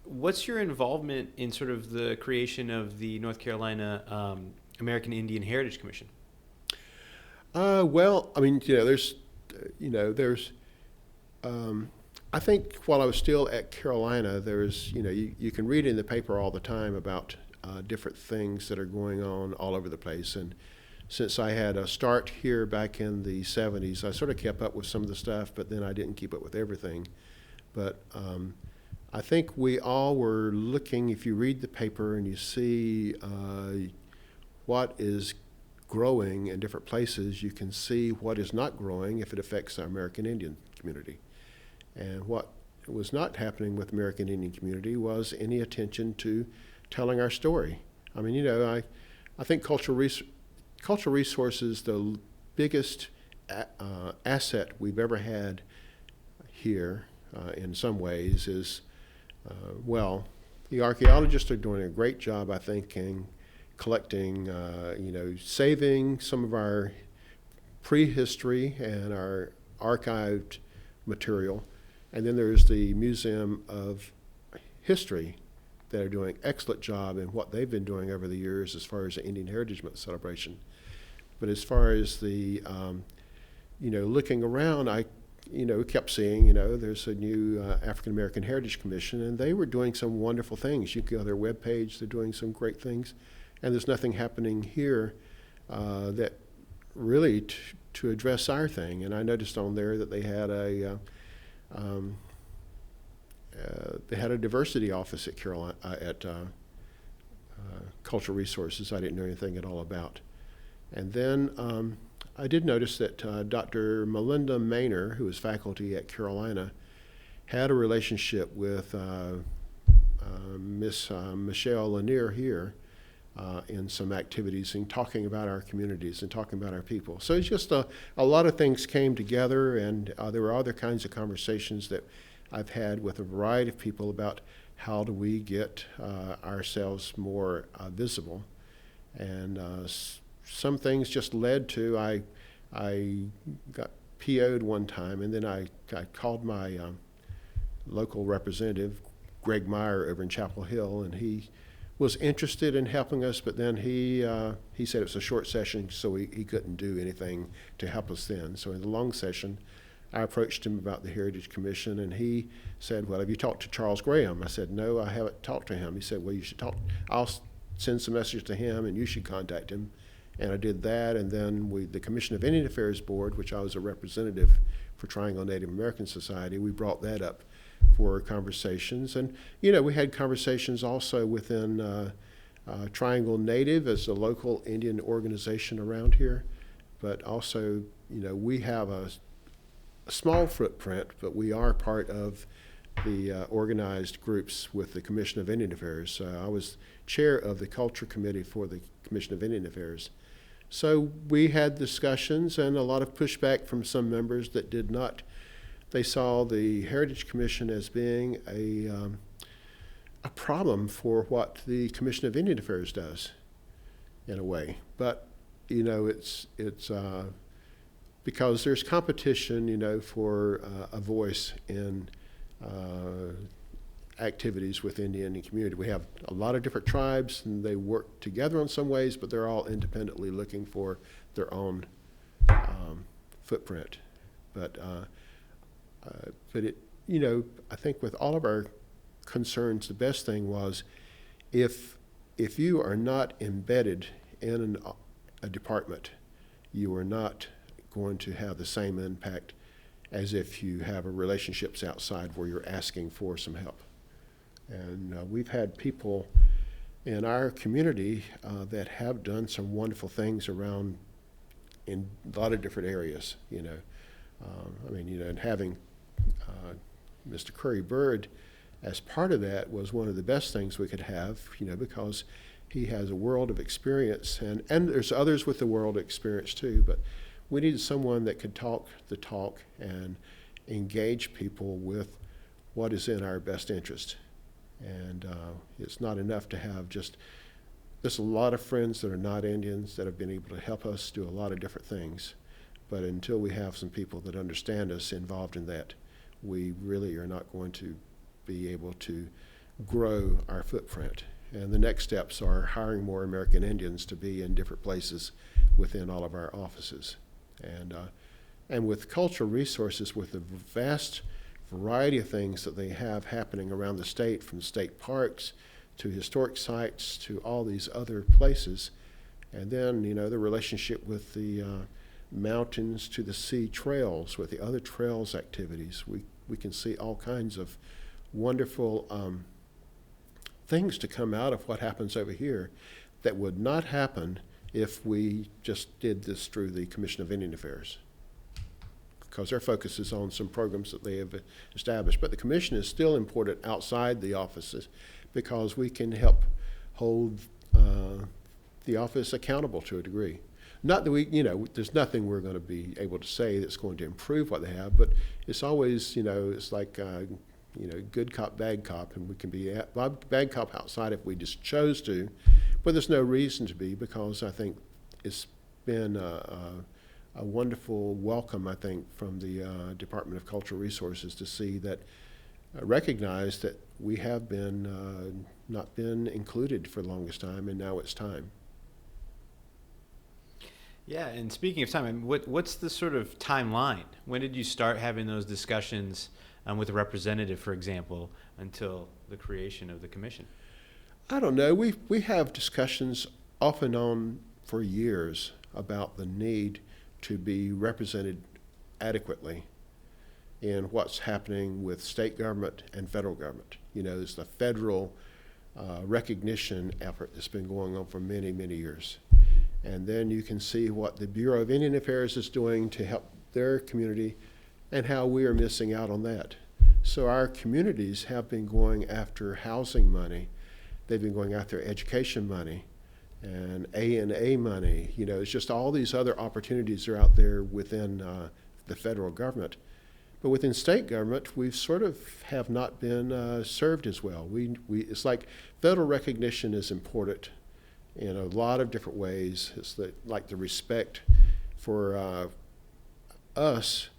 what's your involvement in sort of the creation of the North Carolina American Indian Heritage Commission? Well, I mean, there's I think while I was still at Carolina, there's, you can read in the paper all the time about different things that are going on all over the place. And since I had a start here back in the 70s, I sort of kept up with some of the stuff, but then I didn't keep up with everything. But I think we all were looking, if you read the paper and you see what is growing in different places, you can see what is not growing if it affects our American Indian community. And what was not happening with the American Indian community was any attention to telling our story. I mean, I think cultural resources, the biggest asset we've ever had here in some ways is, the archaeologists are doing a great job, I think, in collecting, saving some of our prehistory and our archived material. And then there's the Museum of History that are doing an excellent job in what they've been doing over the years as far as the Indian Heritage Month celebration. But as far as the, looking around, I, kept seeing, there's a new African American Heritage Commission, and they were doing some wonderful things. You go to their webpage, they're doing some great things. And there's nothing happening here that really to address our thing. And I noticed on there that they had a diversity office at Carolina at Cultural Resources. I didn't know anything at all about. And then I did notice that Dr. Melinda Maynor, who was faculty at Carolina, had a relationship with Miss Michelle Lanier here in some activities and talking about our communities and talking about our people. So it's just a lot of things came together, and there were other kinds of conversations that I've had with a variety of people about how do we get ourselves more visible. And some things just led to, I got PO'd one time, and then I called my local representative, Greg Meyer, over in Chapel Hill, and he was interested in helping us, but then he said it was a short session, so he couldn't do anything to help us then. So in the long session, I approached him about the Heritage Commission, and he said, well, have you talked to Charles Graham? I said, no, I haven't talked to him. He said, well, you should talk. I'll send some messages to him, and you should contact him. And I did that, and then the Commission of Indian Affairs Board, which I was a representative for Triangle Native American Society, we brought that up for conversations. And, we had conversations also within Triangle Native is a local Indian organization around here, but also, we have a small footprint, but we are part of the organized groups with the Commission of Indian Affairs. I was chair of the Culture Committee for the Commission of Indian Affairs. So we had discussions and a lot of pushback from some members that did not. They saw the Heritage Commission as being a problem for what the Commission of Indian Affairs does, in a way. But it's because there's competition, for a voice in activities with Indian community. We have a lot of different tribes, and they work together in some ways, but they're all independently looking for their own footprint. But it, I think with all of our concerns, the best thing was if you are not embedded in a department, you are not going to have the same impact as if you have a relationships outside where you're asking for some help. And we've had people in our community that have done some wonderful things around in a lot of different areas, and having Mr. Curry Bird as part of that was one of the best things we could have, because he has a world of experience, and there's others with the world of experience too, but we needed someone that could talk the talk and engage people with what is in our best interest. And it's not enough to have there's a lot of friends that are not Indians that have been able to help us do a lot of different things. But until we have some people that understand us involved in that, we really are not going to be able to grow our footprint. And the next steps are hiring more American Indians to be in different places within all of our offices. And with cultural resources, with the vast variety of things that they have happening around the state, from state parks to historic sites to all these other places, and then the relationship with the mountains to the sea trails, with the other trails activities, we can see all kinds of wonderful things to come out of what happens over here that would not happen if we just did this through the Commission of Indian Affairs, because their focus is on some programs that they have established. But the commission is still important outside the offices, because we can help hold the office accountable to a degree. Not that we, there's nothing we're going to be able to say that's going to improve what they have, but it's always, it's like, good cop, bad cop, and we can be bad cop outside if we just chose to, but there's no reason to be, because I think it's been a wonderful welcome, I think, from the Department of Cultural Resources to see that, recognize that we have been not been included for the longest time, and now it's time. Yeah, and speaking of time, what's the sort of timeline? When did you start having those discussions with a representative, for example, until the creation of the commission? I don't know. We have discussions off and on for years about the need to be represented adequately in what's happening with state government and federal government. There's the federal recognition effort that's been going on for many, many years. And then you can see what the Bureau of Indian Affairs is doing to help their community and how we are missing out on that. So our communities have been going after housing money. They've been going after education money and A&A money. It's just all these other opportunities are out there within the federal government. But within state government, we sort of have not been served as well. It's like federal recognition is important in a lot of different ways. It's like the respect for us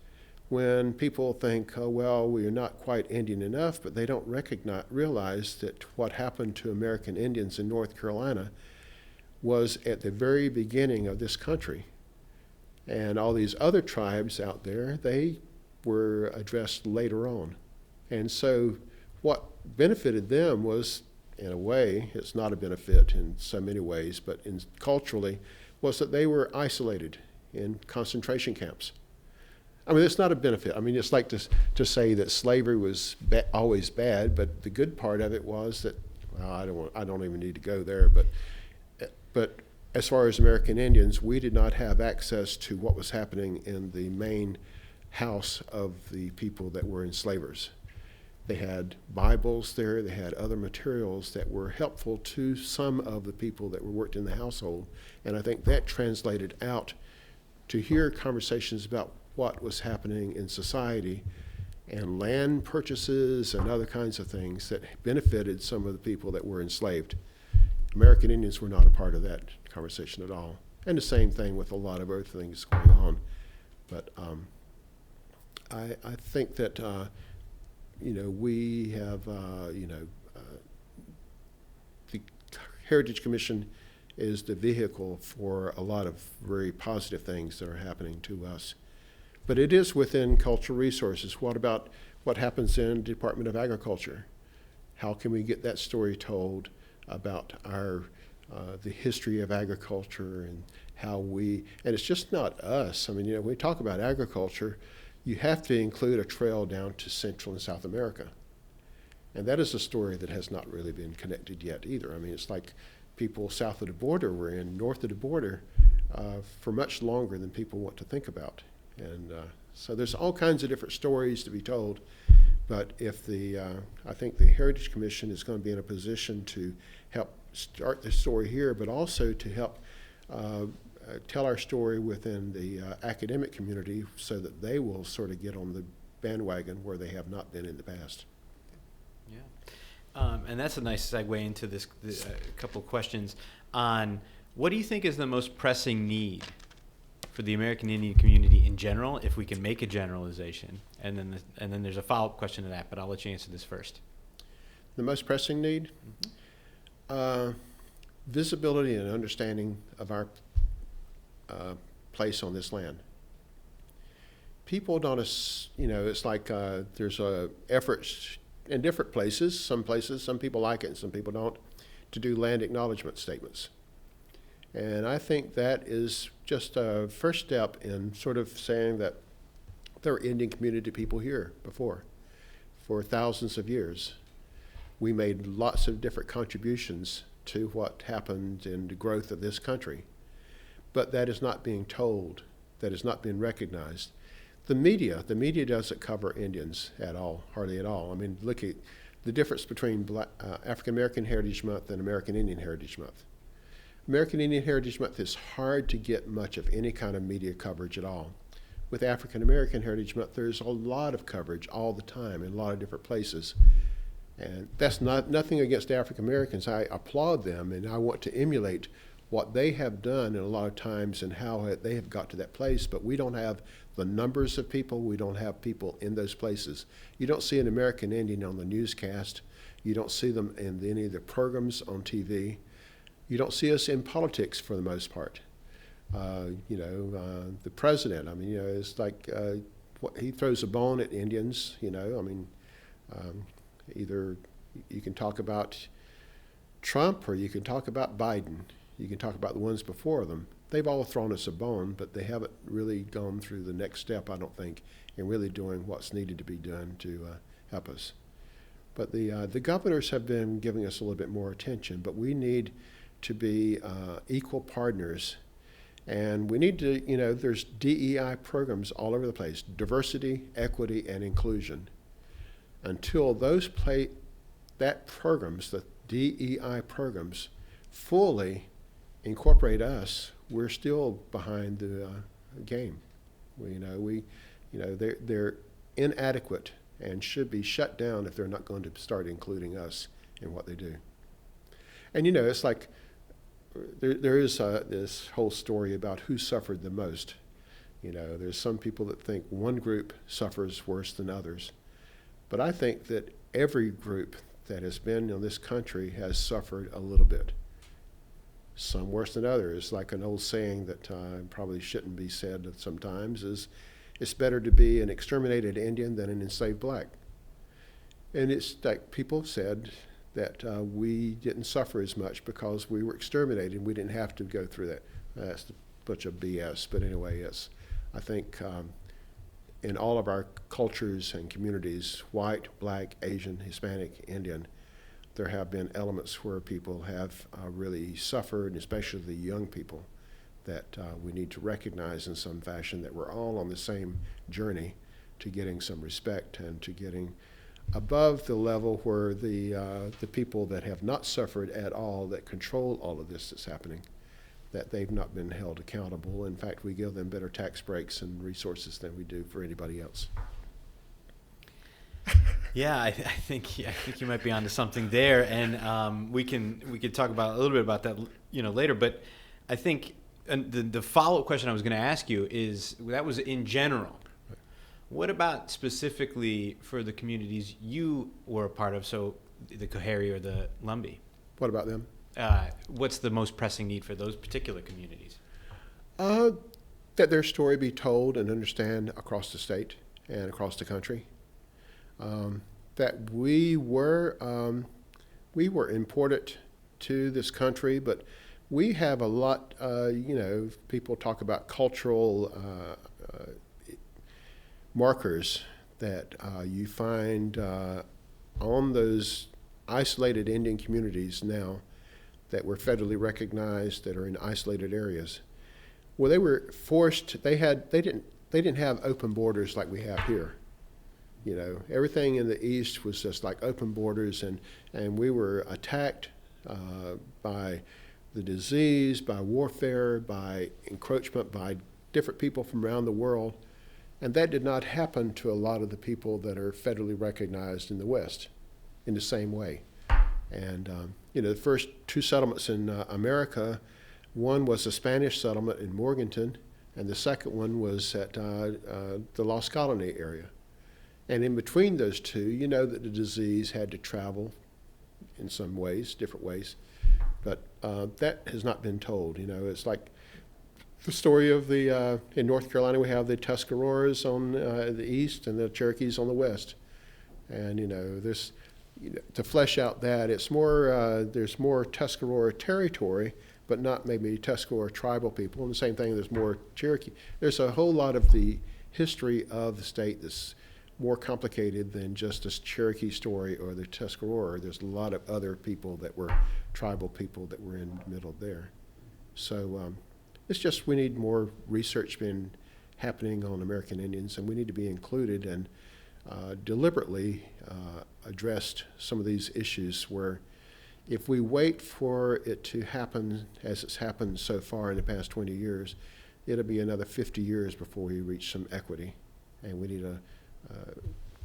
when people think, oh, well, we are not quite Indian enough, but they don't realize that what happened to American Indians in North Carolina was at the very beginning of this country. And all these other tribes out there, they were addressed later on. And so what benefited them was, in a way, it's not a benefit in so many ways, but culturally, was that they were isolated in concentration camps. It's not a benefit. It's like to say that slavery was always bad, but the good part of it was that, well, I don't even need to go there, but as far as American Indians, we did not have access to what was happening in the main house of the people that were enslavers. They had Bibles there, they had other materials that were helpful to some of the people that were worked in the household, and I think that translated out to hear conversations about what was happening in society and land purchases and other kinds of things that benefited some of the people that were enslaved. American Indians were not a part of that conversation at all. And the same thing with a lot of other things going on. But I think that, we have, the Heritage Commission is the vehicle for a lot of very positive things that are happening to us. But it is within cultural resources. What about what happens in the Department of Agriculture? How can we get that story told about the history of agriculture and how and it's just not us. I mean, when we talk about agriculture, you have to include a trail down to Central and South America. And that is a story that has not really been connected yet either. I mean, it's like people south of the border were in, north of the border, for much longer than people want to think about. And so there's all kinds of different stories to be told. But if I think the Heritage Commission is going to be in a position to help start the story here, but also to help tell our story within the academic community so that they will sort of get on the bandwagon where they have not been in the past. Yeah. And that's a nice segue into this couple of questions on what do you think is the most pressing need for the American Indian community in general, if we can make a generalization, and then there's a follow-up question to that, but I'll let you answer this first. The most pressing need? Visibility and understanding of our place on this land. People don't, it's like there's efforts in different places. Some people like it and some people don't, to do land acknowledgement statements. And I think that is just a first step in sort of saying that there were Indian community people here before, for thousands of years. We made lots of different contributions to what happened in the growth of this country. But that is not being told, that is not being recognized. The media doesn't cover Indians at all, hardly at all. I mean, look at the difference between African American Heritage Month and American Indian Heritage Month. American Indian Heritage Month is hard to get much of any kind of media coverage at all. With African American Heritage Month, there's a lot of coverage all the time in a lot of different places. And that's nothing against African Americans. I applaud them and I want to emulate what they have done in a lot of times and how they have got to that place, but we don't have the numbers of people, we don't have people in those places. You don't see an American Indian on the newscast, you don't see them in any of the programs on TV, you don't see us in politics for the most part. The president, I mean, it's like he throws a bone at Indians, either you can talk about Trump or you can talk about Biden. You can talk about the ones before them. They've all thrown us a bone, but they haven't really gone through the next step, I don't think, in really doing what's needed to be done to help us. But the governors have been giving us a little bit more attention, but we need to be equal partners. And we need to, there's DEI programs all over the place, diversity, equity, and inclusion. Until those programs, the DEI programs, fully incorporate us, we're still behind the game. They're inadequate and should be shut down if they're not going to start including us in what they do. And it's like there is this whole story about who suffered the most. There's some people that think one group suffers worse than others. But I think that every group that has been in this country has suffered a little bit. Some worse than others. Like an old saying that probably shouldn't be said sometimes is, it's better to be an exterminated Indian than an enslaved black. And it's like people said that we didn't suffer as much because we were exterminated and we didn't have to go through that. That's a bunch of BS. But anyway, I think in all of our cultures and communities, white, black, Asian, Hispanic, Indian, there have been elements where people have really suffered, especially the young people, that we need to recognize in some fashion that we're all on the same journey to getting some respect and to getting above the level where the people that have not suffered at all, that control all of this that's happening, that they've not been held accountable. In fact, we give them better tax breaks and resources than we do for anybody else. Yeah, I think you might be onto something there, and we could talk about a little bit about that, later. But I think the follow-up question I was going to ask you is, that was in general. What about specifically for the communities you were a part of, so the Coharie or the Lumbee? What about them? What's the most pressing need for those particular communities? That their story be told and understand across the state and across the country. That we were important to this country, but we have a lot, people talk about cultural markers that you find on those isolated Indian communities now that were federally recognized, that are in isolated areas. Well, they were forced. They didn't have open borders like we have here. Everything in the East was just like open borders, and we were attacked by the disease, by warfare, by encroachment, by different people from around the world. And that did not happen to a lot of the people that are federally recognized in the West in the same way. And, the first two settlements in America, one was a Spanish settlement in Morganton, and the second one was at the Lost Colony area. And in between those two, that the disease had to travel in some ways, different ways. But that has not been told. It's like the story of in North Carolina, we have the Tuscaroras on the east and the Cherokees on the west. And, there's, to flesh out that, it's more, there's more Tuscarora territory, but not maybe Tuscarora tribal people. And the same thing, there's more Cherokee. There's a whole lot of the history of the state that's more complicated than just this Cherokee story or the Tuscarora. There's a lot of other people that were tribal people that were in the middle there. So it's just we need more research been happening on American Indians, and we need to be included and deliberately addressed some of these issues where if we wait for it to happen as it's happened so far in the past 20 years, it'll be another 50 years before we reach some equity. And we need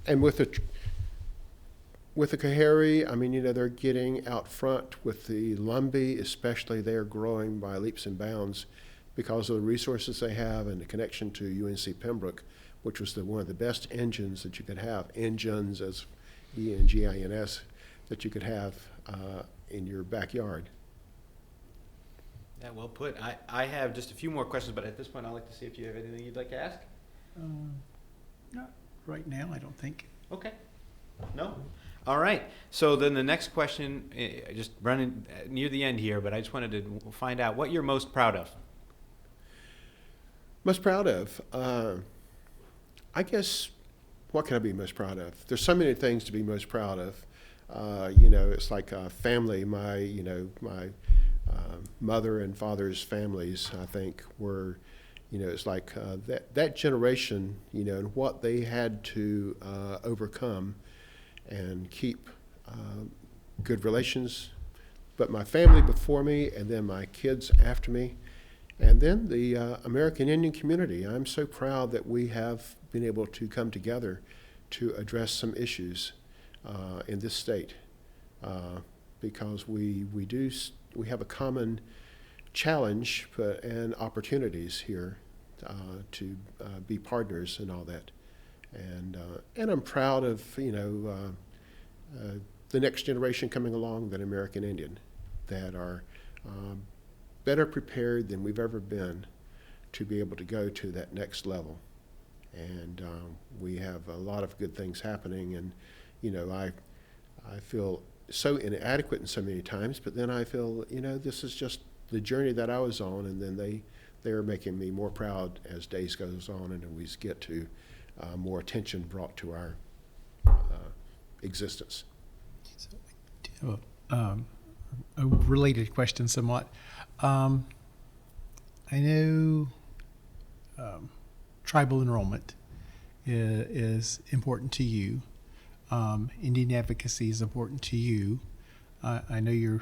and with the Coharie, they're getting out front. With the Lumbee, especially, they're growing by leaps and bounds because of the resources they have and the connection to UNC Pembroke, which was one of the best engines that you could have, engines as E-N-G-I-N-S, that you could have in your backyard. Yeah, well put. I have just a few more questions, but at this point, I'd like to see if you have anything you'd like to ask. Not right now, I don't think. Okay. No? All right. So then the next question, just running near the end here, but I just wanted to find out what you're most proud of. Most proud of? I guess, what can I be most proud of? There's so many things to be most proud of. It's like family. My mother and father's families, I think, were, it's like that generation, and what they had to overcome and keep good relations. But my family before me, and then my kids after me, and then the American Indian community. I'm so proud that we have been able to come together to address some issues in this state because we have a common challenge and opportunities here to be partners and all that. And I'm proud of the next generation coming along, that American Indian, that are better prepared than we've ever been to be able to go to that next level. And we have a lot of good things happening, and I feel so inadequate in so many times, but then I feel this is just the journey that I was on, and then they're making me more proud as days goes on and we get to more attention brought to our existence. So a related question somewhat. I know tribal enrollment is important to you. Indian advocacy is important to you. I know your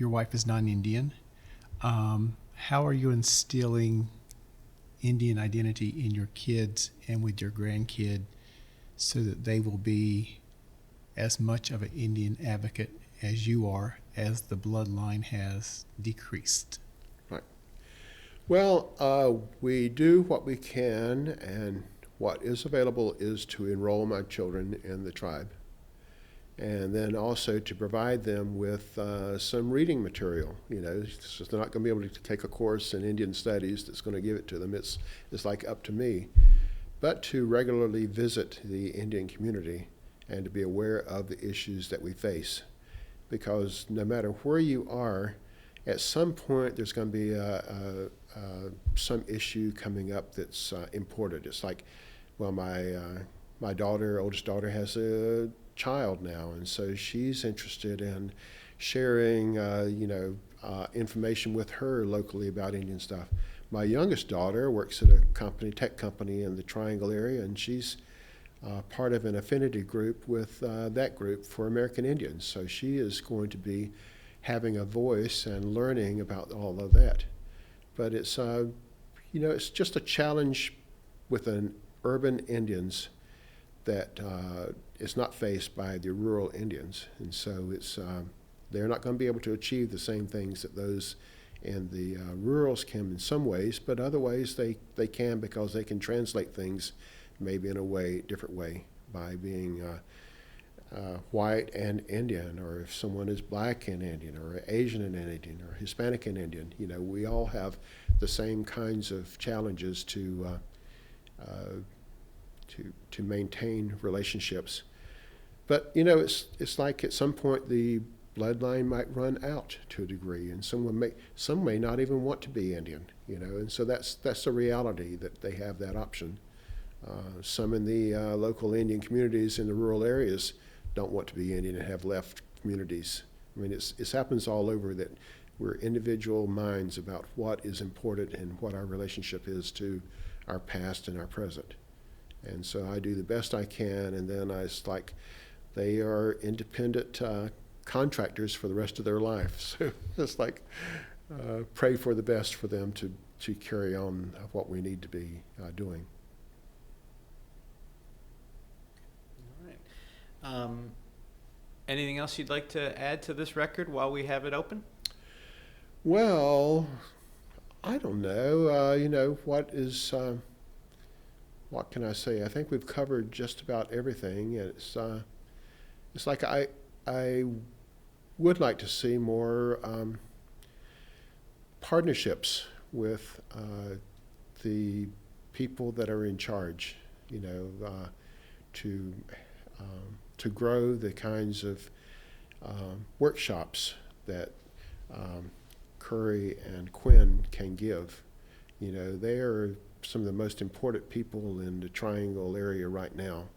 wife is non-Indian. How are you instilling Indian identity in your kids and with your grandkid so that they will be as much of an Indian advocate as you are as the bloodline has decreased? Right. Well, we do what we can, and what is available is to enroll my children in the tribe, and then also to provide them with some reading material. You know, so they're not going to be able to take a course in Indian studies that's going to give it to them. It's like up to me. But to regularly visit the Indian community and to be aware of the issues that we face. Because no matter where you are, at some point there's going to be some issue coming up that's important. It's like, well, my daughter, oldest daughter, has a child now, and so she's interested in sharing, information with her locally about Indian stuff. My youngest daughter works at a tech company in the Triangle area, and she's part of an affinity group with that group for American Indians. So she is going to be having a voice and learning about all of that. But it's, it's just a challenge with an urban Indians that is not faced by the rural Indians. And so they're not going to be able to achieve the same things that those in the rurals can in some ways, but other ways they can, because they can translate things maybe in a different way by being white and Indian, or if someone is black and Indian, or Asian and Indian, or Hispanic and Indian. You know, we all have the same kinds of challenges to maintain relationships. But it's like at some point the bloodline might run out to a degree, and some may not even want to be Indian. And so that's the reality, that they have that option. Some in the local Indian communities in the rural areas don't want to be Indian and have left communities. I mean, it happens all over, that we're individual minds about what is important and what our relationship is to our past and our present. And so I do the best I can, and then it's like they are independent contractors for the rest of their life. So it's like pray for the best for them to carry on what we need to be doing. All right. Anything else you'd like to add to this record while we have it open? Well, I don't know. What can I say? I think we've covered just about everything. It's like I would like to see more partnerships with the people that are in charge. To grow the kinds of workshops that Curry and Quinn can give. They are some of the most important people in the Triangle area right now,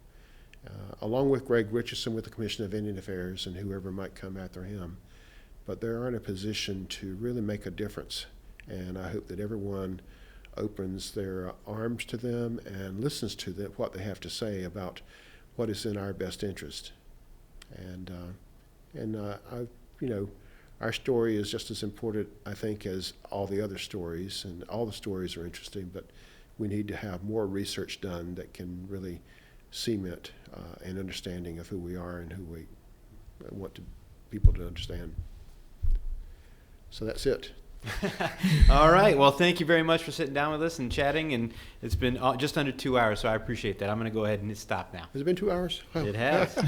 along with Greg Richardson with the Commission of Indian Affairs and whoever might come after him. But they're in a position to really make a difference, and I hope that everyone opens their arms to them and listens to what they have to say about what is in our best interest. Our story is just as important, I think, as all the other stories, and all the stories are interesting, but we need to have more research done that can really cement an understanding of who we are and who we want people to understand. So that's it. All right. Well, thank you very much for sitting down with us and chatting. And it's been just under 2 hours, so I appreciate that. I'm going to go ahead and stop now. Has it been 2 hours? Oh. It has.